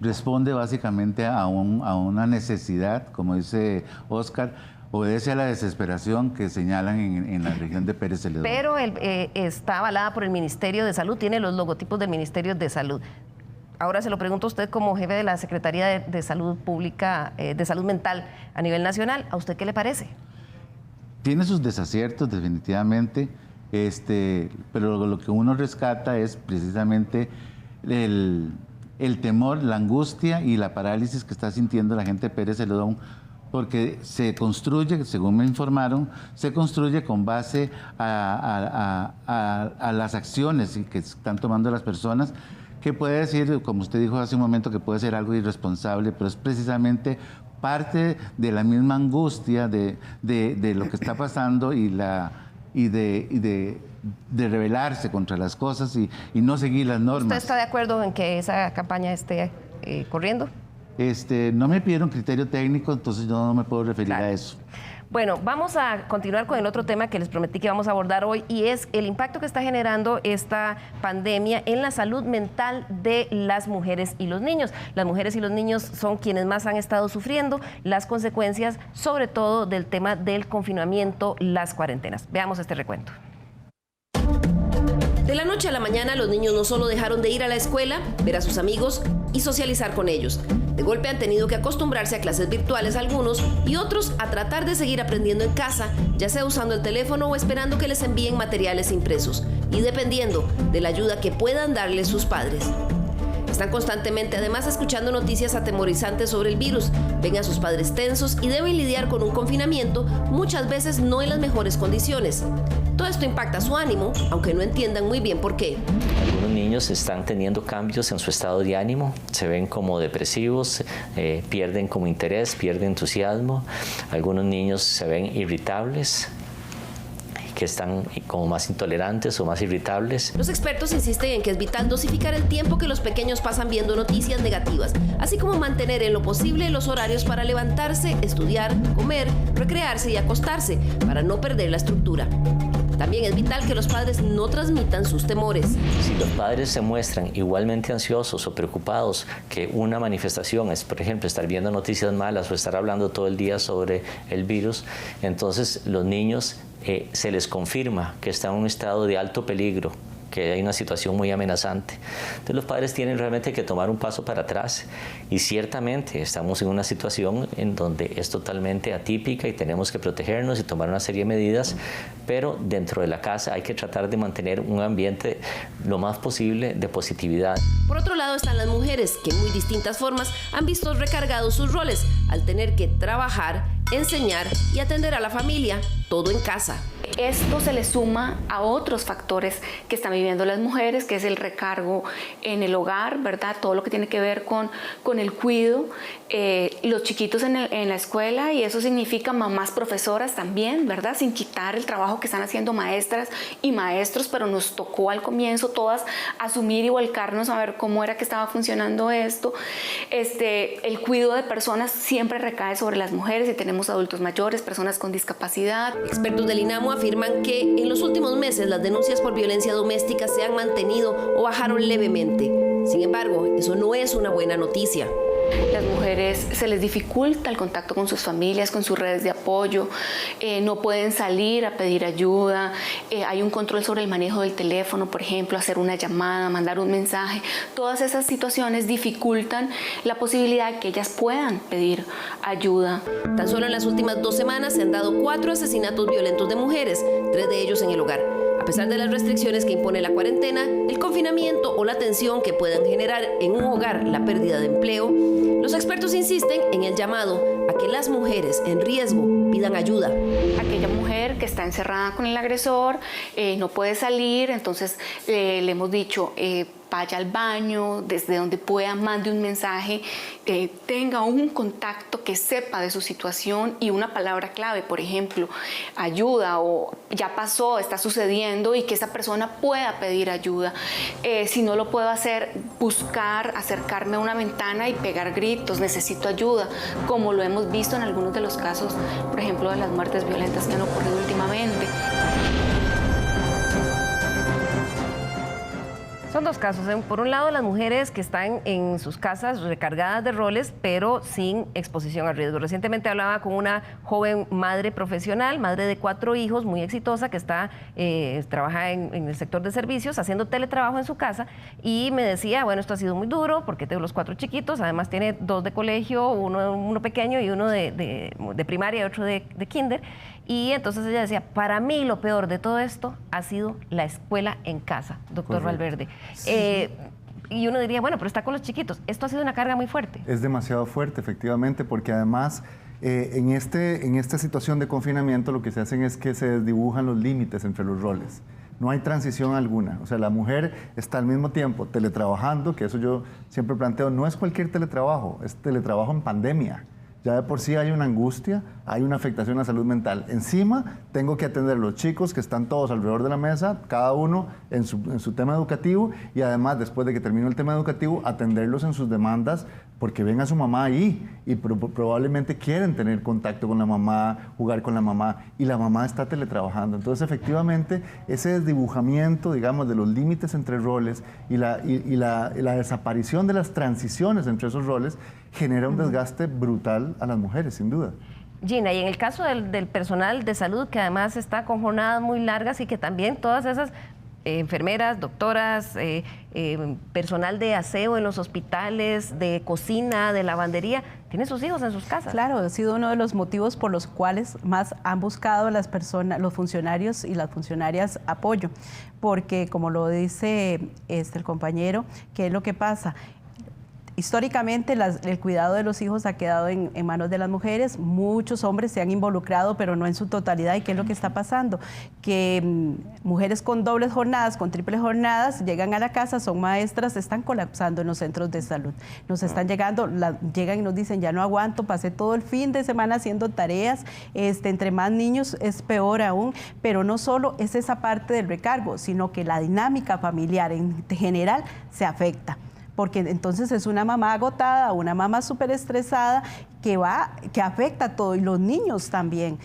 responde básicamente a una necesidad, como dice Oscar, obedece a la desesperación que señalan en la región de Pérez Celedón. Pero está avalada por el Ministerio de Salud, tiene los logotipos del Ministerio de Salud. Ahora se lo pregunto a usted como jefe de la Secretaría de Salud Pública, de Salud Mental a nivel nacional, ¿a usted qué le parece? Tiene sus desaciertos definitivamente, pero lo que uno rescata es precisamente el temor, la angustia y la parálisis que está sintiendo la gente de Pérez Celedón, porque se construye, según me informaron, se construye con base a las acciones que están tomando las personas, que puede decir, como usted dijo hace un momento, que puede ser algo irresponsable, pero es precisamente parte de la misma angustia de lo que está pasando y de rebelarse contra las cosas y no seguir las normas. ¿Usted está de acuerdo en que esa campaña esté corriendo? No me pidieron criterio técnico, entonces yo no me puedo referir a eso. Bueno, vamos a continuar con el otro tema que les prometí que vamos a abordar hoy, y es el impacto que está generando esta pandemia en la salud mental de las mujeres y los niños. Las mujeres y los niños son quienes más han estado sufriendo las consecuencias, sobre todo del tema del confinamiento, las cuarentenas. Veamos este recuento. De la noche a la mañana, los niños no solo dejaron de ir a la escuela, ver a sus amigos y socializar con ellos. De golpe han tenido que acostumbrarse a clases virtuales algunos y otros a tratar de seguir aprendiendo en casa, ya sea usando el teléfono o esperando que les envíen materiales impresos, y dependiendo de la ayuda que puedan darles sus padres. Están constantemente además escuchando noticias atemorizantes sobre el virus, ven a sus padres tensos y deben lidiar con un confinamiento muchas veces no en las mejores condiciones. Todo esto impacta su ánimo, aunque no entiendan muy bien por qué. Algunos niños están teniendo cambios en su estado de ánimo, se ven como depresivos, pierden como interés, pierden entusiasmo. Algunos niños se ven irritables, que están como más intolerantes o más irritables. Los expertos insisten en que es vital dosificar el tiempo que los pequeños pasan viendo noticias negativas, así como mantener en lo posible los horarios para levantarse, estudiar, comer, recrearse y acostarse, para no perder la estructura. También es vital que los padres no transmitan sus temores. Si los padres se muestran igualmente ansiosos o preocupados, que una manifestación es, por ejemplo, estar viendo noticias malas o estar hablando todo el día sobre el virus, entonces los niños se les confirma que están en un estado de alto peligro, que hay una situación muy amenazante. Entonces los padres tienen realmente que tomar un paso para atrás, y ciertamente estamos en una situación en donde es totalmente atípica y tenemos que protegernos y tomar una serie de medidas, pero dentro de la casa hay que tratar de mantener un ambiente lo más posible de positividad. Por otro lado están las mujeres, que en muy distintas formas han visto recargados sus roles al tener que trabajar, enseñar y atender a la familia, todo en casa. Esto se le suma a otros factores que están viviendo las mujeres, que es el recargo en el hogar, ¿verdad? Todo lo que tiene que ver con el cuidado, los chiquitos en la escuela, y eso significa mamás profesoras también, ¿verdad? Sin quitar el trabajo que están haciendo maestras y maestros, pero nos tocó al comienzo todas asumir y volcarnos a ver cómo era que estaba funcionando esto. El cuidado de personas siempre recae sobre las mujeres, y tenemos adultos mayores, personas con discapacidad. Expertos del INAMU afirman que en los últimos meses las denuncias por violencia doméstica se han mantenido o bajaron levemente. Sin embargo, eso no es una buena noticia. Las mujeres se les dificulta el contacto con sus familias, con sus redes de apoyo, no pueden salir a pedir ayuda, hay un control sobre el manejo del teléfono, por ejemplo, hacer una llamada, mandar un mensaje. Todas esas situaciones dificultan la posibilidad de que ellas puedan pedir ayuda. Tan solo en las últimas 2 semanas se han dado 4 asesinatos violentos de mujeres, 3 de ellos en el hogar. A pesar de las restricciones que impone la cuarentena, el confinamiento o la tensión que puedan generar en un hogar la pérdida de empleo, los expertos insisten en el llamado a que las mujeres en riesgo pidan ayuda. Aquella mujer que está encerrada con el agresor, no puede salir, entonces le hemos dicho, vaya al baño, desde donde pueda, mande un mensaje, tenga un contacto que sepa de su situación y una palabra clave, por ejemplo, ayuda o ya pasó, está sucediendo y que esa persona pueda pedir ayuda. Si no lo puedo hacer, buscar, acercarme a una ventana y pegar gritos, necesito ayuda, como lo hemos visto en algunos de los casos, por ejemplo, de las muertes violentas que han ocurrido últimamente. Son 2 casos. Por un lado, las mujeres que están en sus casas recargadas de roles, pero sin exposición al riesgo. Recientemente hablaba con una joven madre profesional, madre de 4 hijos, muy exitosa, que trabaja en el sector de servicios, haciendo teletrabajo en su casa, y me decía, bueno, esto ha sido muy duro, porque tengo los 4 chiquitos, además tiene 2 de colegio, uno pequeño y uno de primaria y otro de kinder. Y entonces ella decía, para mí lo peor de todo esto ha sido la escuela en casa, doctor Valverde. Sí. Y uno diría, bueno, pero está con los chiquitos. Esto ha sido una carga muy fuerte. Es demasiado fuerte, efectivamente, porque además en esta situación de confinamiento lo que se hacen es que se desdibujan los límites entre los roles. No hay transición alguna. O sea, la mujer está al mismo tiempo teletrabajando, que eso yo siempre planteo, no es cualquier teletrabajo, es teletrabajo en pandemia. Ya de por sí hay una angustia, hay una afectación a la salud mental. Encima, tengo que atender a los chicos que están todos alrededor de la mesa, cada uno en su tema educativo, y además, después de que termine el tema educativo, atenderlos en sus demandas, porque ven a su mamá ahí y probablemente quieren tener contacto con la mamá, jugar con la mamá, y la mamá está teletrabajando. Entonces, efectivamente, ese desdibujamiento, digamos, de los límites entre roles y la desaparición de las transiciones entre esos roles genera un desgaste brutal a las mujeres, sin duda. Gina, y en el caso del personal de salud, que además está con jornadas muy largas y que también todas esas enfermeras, doctoras, personal de aseo en los hospitales, de cocina, de lavandería, tienen sus hijos en sus casas. Claro, ha sido uno de los motivos por los cuales más han buscado las personas, los funcionarios y las funcionarias apoyo, porque como lo dice el compañero, ¿qué es lo que pasa? Históricamente el cuidado de los hijos ha quedado en manos de las mujeres. Muchos hombres se han involucrado, pero no en su totalidad. ¿Y qué es lo que está pasando? Que mujeres con dobles jornadas, con triples jornadas, llegan a la casa, son maestras, están colapsando en los centros de salud. Nos están llegan y nos dicen, ya no aguanto, pasé todo el fin de semana haciendo tareas, entre más niños es peor aún, pero no solo es esa parte del recargo, sino que la dinámica familiar en general se afecta. Porque entonces es una mamá agotada, una mamá súper estresada que afecta a todo, y los niños también.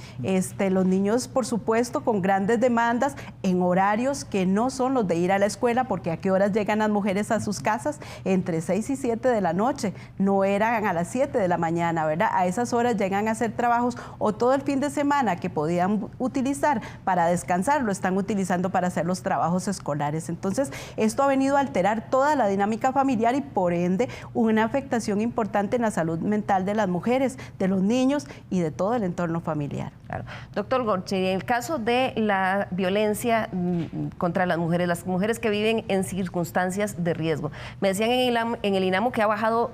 Los niños, por supuesto, con grandes demandas en horarios que no son los de ir a la escuela, porque a qué horas llegan las mujeres a sus casas, entre 6 y 7 de la noche, no eran a las 7 de la mañana, ¿verdad? A esas horas llegan a hacer trabajos, o todo el fin de semana que podían utilizar para descansar, lo están utilizando para hacer los trabajos escolares. Entonces, esto ha venido a alterar toda la dinámica familiar y, por ende, una afectación importante en la salud mental de las mujeres, de los niños y de todo el entorno familiar. Claro. Doctor Gorchi, en el caso de la violencia contra las mujeres que viven en circunstancias de riesgo, me decían en el INAMU que ha bajado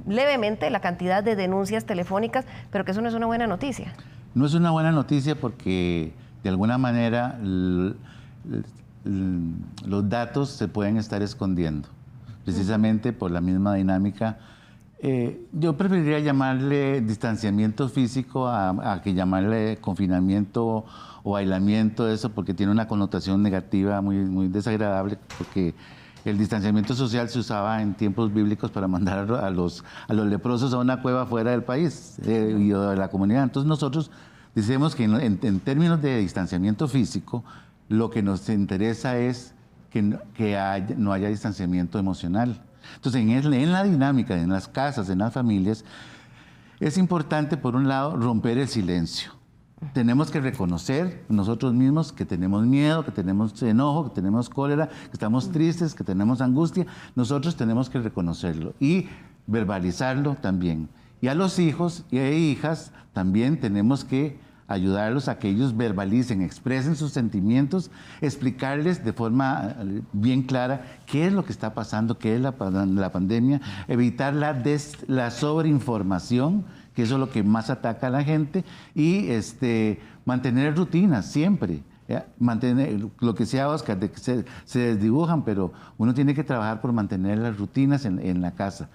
levemente la cantidad de denuncias telefónicas, pero que eso no es una buena noticia. No es una buena noticia porque, de alguna manera, los datos se pueden estar escondiendo, precisamente por la misma dinámica. Yo preferiría llamarle distanciamiento físico a que llamarle confinamiento o aislamiento, eso, porque tiene una connotación negativa muy, muy desagradable, porque el distanciamiento social se usaba en tiempos bíblicos para mandar a los leprosos a una cueva fuera del país y de la comunidad. Entonces nosotros decimos que en términos de distanciamiento físico, lo que nos interesa es que no haya distanciamiento emocional. Entonces, en la dinámica, en las casas, en las familias, es importante, por un lado, romper el silencio. Tenemos que reconocer nosotros mismos que tenemos miedo, que tenemos enojo, que tenemos cólera, que estamos tristes, que tenemos angustia. Nosotros tenemos que reconocerlo y verbalizarlo también. Y a los hijos e hijas también tenemos que ayudarlos a que ellos verbalicen, expresen sus sentimientos, explicarles de forma bien clara qué es lo que está pasando, qué es la pandemia, evitar la sobreinformación, que eso es lo que más ataca a la gente, y mantener rutinas siempre. Mantener lo que decía Oscar, de que se desdibujan, pero uno tiene que trabajar por mantener las rutinas en la casa.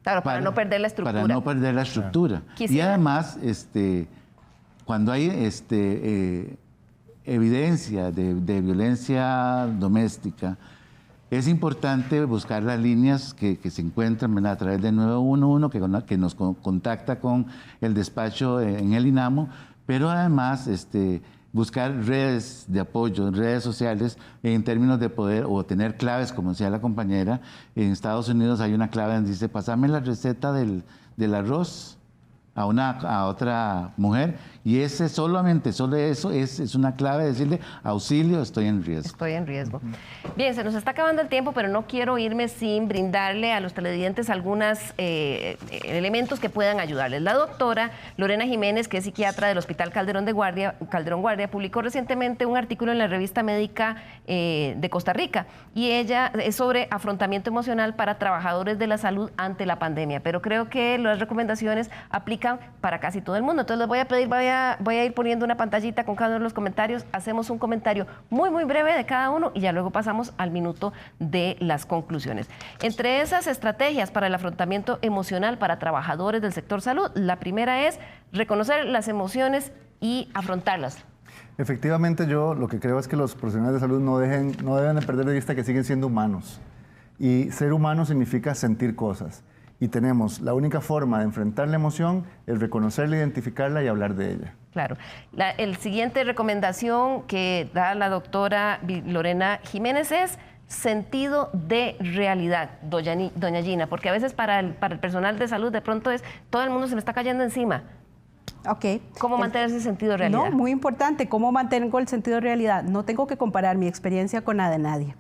Claro, para no perder la estructura. Para no perder la estructura. Claro. Y además, cuando hay evidencia de violencia doméstica, es importante buscar las líneas que se encuentran, ¿verdad?, a través del 911, que nos contacta con el despacho en el INAMO, pero además buscar redes de apoyo, redes sociales, en términos de poder o tener claves, como decía la compañera. En Estados Unidos hay una clave donde dice: pásame la receta del arroz a otra mujer, y solo eso es una clave de decirle: auxilio, estoy en riesgo. Estoy en riesgo. Bien, se nos está acabando el tiempo, pero no quiero irme sin brindarle a los televidentes algunos elementos que puedan ayudarles. La doctora Lorena Jiménez, que es psiquiatra del Hospital Calderón Guardia, publicó recientemente un artículo en la revista médica de Costa Rica, y ella es sobre afrontamiento emocional para trabajadores de la salud ante la pandemia, pero creo que las recomendaciones aplican para casi todo el mundo. Entonces les voy a pedir, voy a ir poniendo una pantallita con cada uno de los comentarios, hacemos un comentario muy breve de cada uno y ya luego pasamos al minuto de las conclusiones. Entre esas estrategias para el afrontamiento emocional para trabajadores del sector salud, la primera es reconocer las emociones y afrontarlas. Efectivamente, yo lo que creo es que los profesionales de salud no deben de perder de vista que siguen siendo humanos, y ser humano significa sentir cosas. Y tenemos la única forma de enfrentar la emoción es reconocerla, identificarla y hablar de ella. Claro. El siguiente recomendación que da la doctora Lorena Jiménez es sentido de realidad, doña Gina, porque a veces para el personal de salud de pronto es: todo el mundo se me está cayendo encima. Okay. ¿Cómo mantener ese sentido de realidad? No, muy importante. ¿Cómo mantengo el sentido de realidad? No tengo que comparar mi experiencia con la de nadie.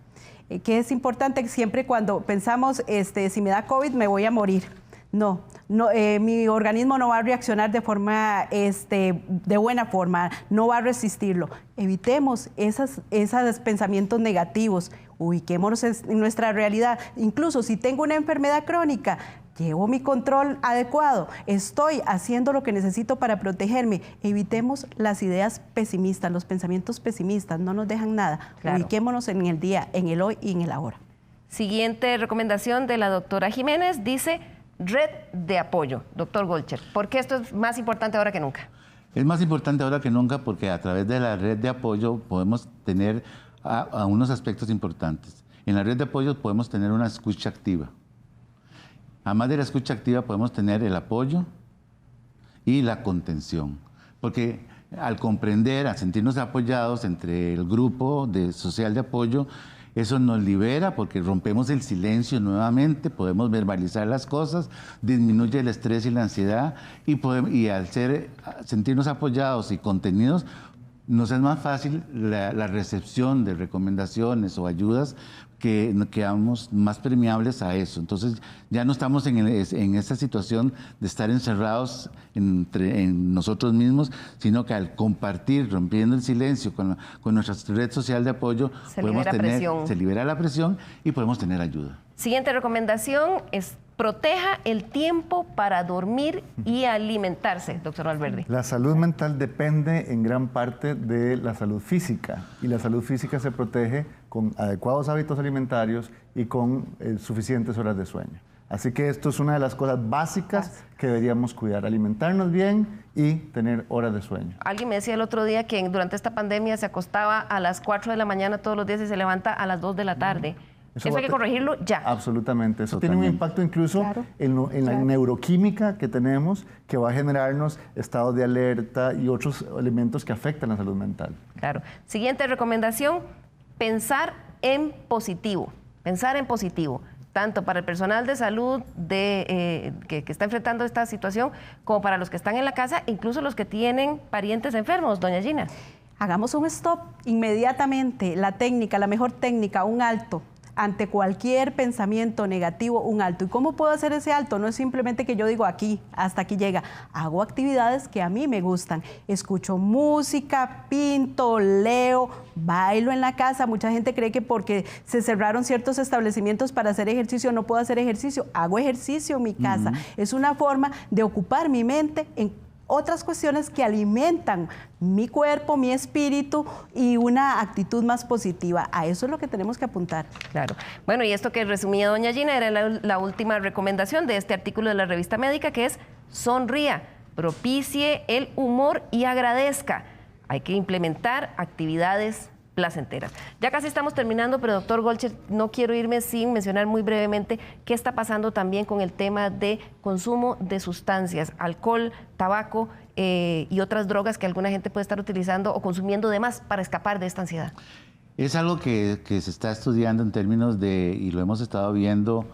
Que es importante que siempre cuando pensamos, si me da COVID me voy a morir. No, mi organismo no va a reaccionar de forma, de buena forma, no va a resistirlo. Evitemos esos pensamientos negativos, ubiquémonos en nuestra realidad. Incluso si tengo una enfermedad crónica, llevo mi control adecuado, estoy haciendo lo que necesito para protegerme. Evitemos las ideas pesimistas, los pensamientos pesimistas, no nos dejan nada. Claro. Ubiquémonos en el día, en el hoy y en el ahora. Siguiente recomendación de la doctora Jiménez, dice: red de apoyo. Doctor Golcher, ¿por qué esto es más importante ahora que nunca? Es más importante ahora que nunca porque a través de la red de apoyo podemos tener a unos aspectos importantes. En la red de apoyo podemos tener una escucha activa. Además de la escucha activa podemos tener el apoyo y la contención, porque al comprender, al sentirnos apoyados entre el grupo social de apoyo, eso nos libera porque rompemos el silencio nuevamente, podemos verbalizar las cosas, disminuye el estrés y la ansiedad, y al sentirnos apoyados y contenidos, nos es más fácil la recepción de recomendaciones o ayudas, que quedamos más permeables a eso. Entonces ya no estamos en esa situación de estar encerrados en nosotros mismos, sino que al compartir, rompiendo el silencio con nuestra red social de apoyo, se libera la presión y podemos tener ayuda. Siguiente recomendación es: proteja el tiempo para dormir y alimentarse, doctor Valverde. La salud mental depende en gran parte de la salud física, y la salud física se protege con adecuados hábitos alimentarios y con suficientes horas de sueño. Así que esto es una de las cosas básicas que deberíamos cuidar: alimentarnos bien y tener horas de sueño. Alguien me decía el otro día que durante esta pandemia se acostaba a las 4 de la mañana todos los días y se levanta a las 2 de la tarde. Eso hay que corregirlo ya. Absolutamente. Eso tiene un impacto incluso en la neuroquímica que tenemos, que va a generarnos estados de alerta y otros elementos que afectan la salud mental. Claro. Siguiente recomendación: pensar en positivo. Pensar en positivo. tanto para el personal de salud que está enfrentando esta situación, como para los que están en la casa, incluso los que tienen parientes enfermos, doña Gina? Hagamos un stop inmediatamente. La técnica, la mejor técnica, un alto. Ante cualquier pensamiento negativo, un alto. ¿Y cómo puedo hacer ese alto? No es simplemente que yo digo aquí, hasta aquí llega. Hago actividades que a mí me gustan. Escucho música, pinto, leo, bailo en la casa. Mucha gente cree que porque se cerraron ciertos establecimientos para hacer ejercicio, no puedo hacer ejercicio. Hago ejercicio en mi casa. Es una forma de ocupar mi mente en otras cuestiones que alimentan mi cuerpo, mi espíritu y una actitud más positiva. A eso es lo que tenemos que apuntar. Claro. Bueno, y esto que resumía doña Gina era la última recomendación de este artículo de la revista médica, que es sonría, propicie el humor y agradezca. Hay que implementar actividades placenteras. Ya casi estamos terminando, pero doctor Golcher, no quiero irme sin mencionar muy brevemente qué está pasando también con el tema de consumo de sustancias, alcohol, tabaco y otras drogas que alguna gente puede estar utilizando o consumiendo de más para escapar de esta ansiedad. Es algo que se está estudiando en términos de, y lo hemos estado viendo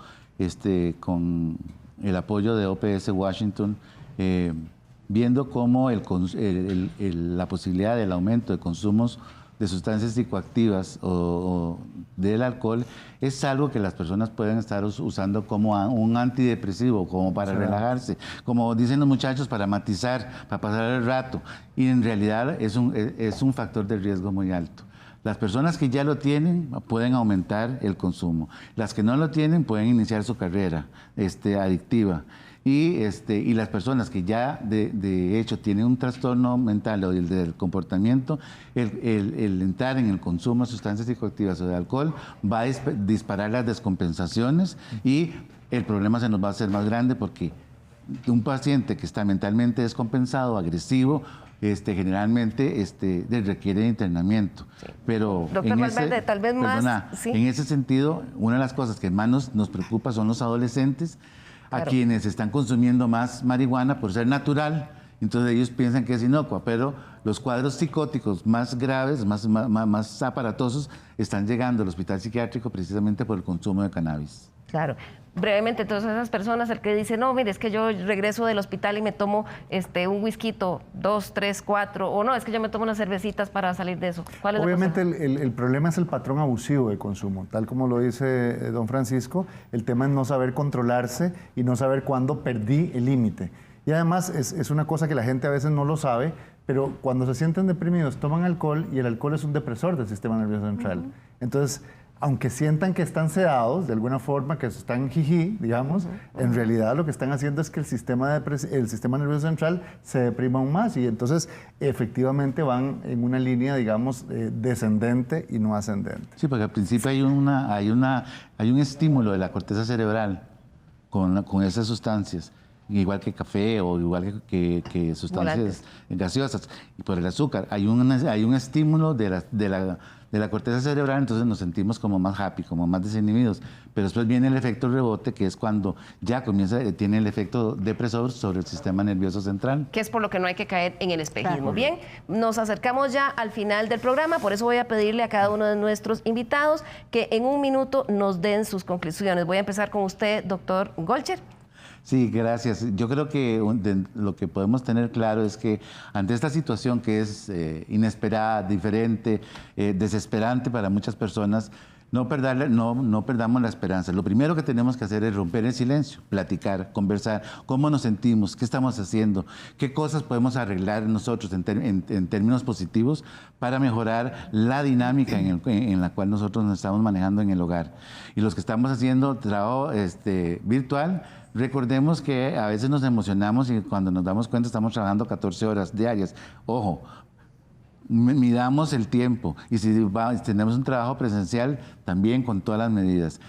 con el apoyo de OPS Washington, viendo cómo la posibilidad del aumento de consumos de sustancias psicoactivas o del alcohol es algo que las personas pueden estar usando como un antidepresivo, como para relajarse, como dicen los muchachos, para matizar, para pasar el rato. Y en realidad es un factor de riesgo muy alto. Las personas que ya lo tienen pueden aumentar el consumo. Las que no lo tienen pueden iniciar su carrera adictiva. Y las personas que ya de hecho tienen un trastorno mental o del comportamiento, el entrar en el consumo de sustancias psicoactivas o de alcohol va a disparar las descompensaciones y el problema se nos va a hacer más grande porque un paciente que está mentalmente descompensado, agresivo, generalmente requiere de internamiento. Sí. Pero doctor Valverde, tal vez más... ¿sí? En ese sentido, una de las cosas que más nos preocupa son los adolescentes, a quienes están consumiendo más marihuana por ser natural, entonces ellos piensan que es inocua, pero los cuadros psicóticos más graves, más aparatosos, están llegando al hospital psiquiátrico precisamente por el consumo de cannabis. Claro. Brevemente, entonces esas personas, el que dice, no, mire, es que yo regreso del hospital y me tomo un whisky, 2, 3, 4, o no, es que yo me tomo unas cervecitas para salir de eso. ¿Cuál es Obviamente el problema es el patrón abusivo de consumo, tal como lo dice don Francisco, el tema es no saber controlarse y no saber cuándo perdí el límite. Y además es una cosa que la gente a veces no lo sabe, pero cuando se sienten deprimidos toman alcohol y el alcohol es un depresor del sistema nervioso central. Entonces, aunque sientan que están sedados, de alguna forma, que están jiji, digamos, en realidad lo que están haciendo es que el sistema nervioso central se deprima aún más y entonces efectivamente van en una línea, digamos, descendente y no ascendente. Sí, porque al principio hay un estímulo de la corteza cerebral con esas sustancias, igual que café o igual que sustancias gaseosas, y por el azúcar. Hay un estímulo de la corteza cerebral, entonces nos sentimos como más happy, como más desinhibidos. Pero después viene el efecto rebote, que es cuando ya tiene el efecto depresor sobre el sistema nervioso central. Que es por lo que no hay que caer en el espejismo. Claro. Bien, nos acercamos ya al final del programa, por eso voy a pedirle a cada uno de nuestros invitados que en un minuto nos den sus conclusiones. Voy a empezar con usted, doctor Golcher. Sí, gracias. Yo creo que lo que podemos tener claro es que ante esta situación que es inesperada, diferente, desesperante para muchas personas, no perdamos la esperanza. Lo primero que tenemos que hacer es romper el silencio, platicar, conversar, cómo nos sentimos, qué estamos haciendo, qué cosas podemos arreglar nosotros en términos positivos para mejorar la dinámica en la cual nosotros nos estamos manejando en el hogar. Y los que estamos haciendo trabajo virtual, recordemos que a veces nos emocionamos y cuando nos damos cuenta estamos trabajando 14 horas diarias. Ojo, midamos el tiempo y si tenemos un trabajo presencial, también con todas las medidas.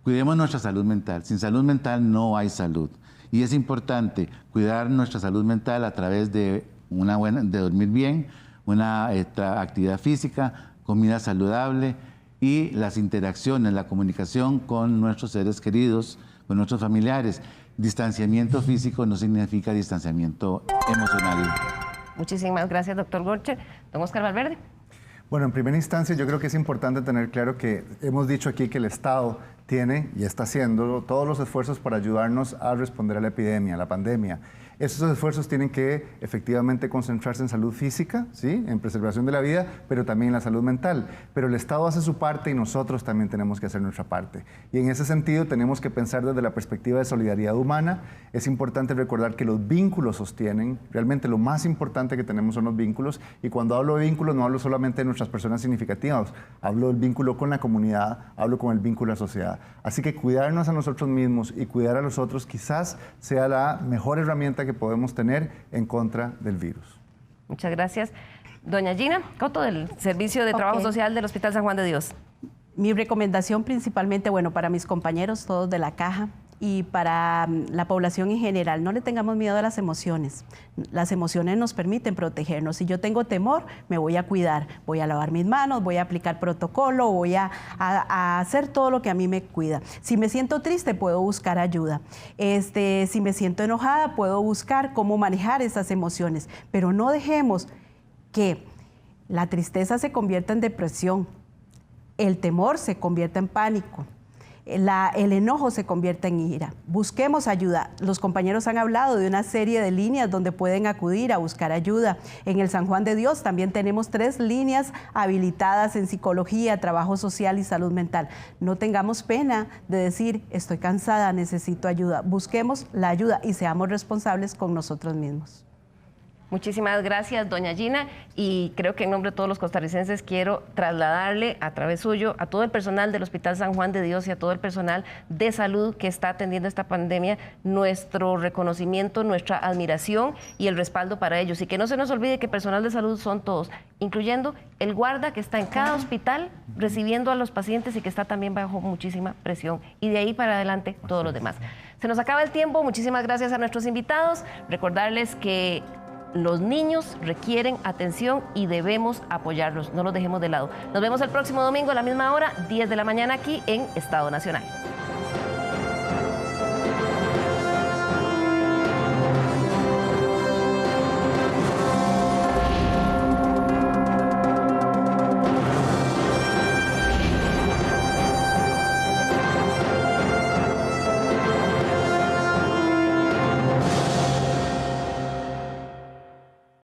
Cuidemos nuestra salud mental. Sin salud mental no hay salud. Y es importante cuidar nuestra salud mental a través de dormir bien, una actividad física, comida saludable y las interacciones, la comunicación con nuestros seres queridos, con nuestros familiares. Distanciamiento físico no significa distanciamiento emocional. Muchísimas gracias, doctor Golcher. Don Oscar Valverde. Bueno, en primera instancia yo creo que es importante tener claro que hemos dicho aquí que el Estado tiene y está haciendo todos los esfuerzos para ayudarnos a responder a la epidemia, a la pandemia. Esos esfuerzos tienen que efectivamente concentrarse en salud física, ¿sí? En preservación de la vida, pero también en la salud mental. Pero el Estado hace su parte y nosotros también tenemos que hacer nuestra parte. Y en ese sentido tenemos que pensar desde la perspectiva de solidaridad humana. Es importante recordar que los vínculos sostienen. Realmente lo más importante que tenemos son los vínculos. Y cuando hablo de vínculos no hablo solamente de nuestras personas significativas. Hablo del vínculo con la comunidad, hablo con el vínculo a la sociedad. Así que cuidarnos a nosotros mismos y cuidar a los otros quizás sea la mejor herramienta que podemos tener en contra del virus. Muchas gracias. Doña Gina Coto, del Servicio de Trabajo Social del Hospital San Juan de Dios. Mi recomendación principalmente, bueno, para mis compañeros todos de la caja y para la población en general, no le tengamos miedo a las emociones. Las emociones nos permiten protegernos. Si yo tengo temor, me voy a cuidar, voy a lavar mis manos, voy a aplicar protocolo, voy a hacer todo lo que a mí me cuida. Si me siento triste, puedo buscar ayuda. Si me siento enojada, puedo buscar cómo manejar esas emociones. Pero no dejemos que la tristeza se convierta en depresión, el temor se convierta en pánico, el enojo se convierte en ira. Busquemos ayuda. Los compañeros han hablado de una serie de líneas donde pueden acudir a buscar ayuda. En el San Juan de Dios también tenemos 3 líneas habilitadas en psicología, trabajo social y salud mental. No tengamos pena de decir, estoy cansada, necesito ayuda. Busquemos la ayuda y seamos responsables con nosotros mismos. Muchísimas gracias, doña Gina, y creo que en nombre de todos los costarricenses quiero trasladarle a través suyo a todo el personal del Hospital San Juan de Dios y a todo el personal de salud que está atendiendo esta pandemia nuestro reconocimiento, nuestra admiración y el respaldo para ellos. Y que no se nos olvide que personal de salud son todos, incluyendo el guarda que está en cada hospital recibiendo a los pacientes y que está también bajo muchísima presión. Y de ahí para adelante todos los demás. Se nos acaba el tiempo, muchísimas gracias a nuestros invitados. Recordarles que los niños requieren atención y debemos apoyarlos, no los dejemos de lado. Nos vemos el próximo domingo a la misma hora, 10 de la mañana aquí en Estado Nacional.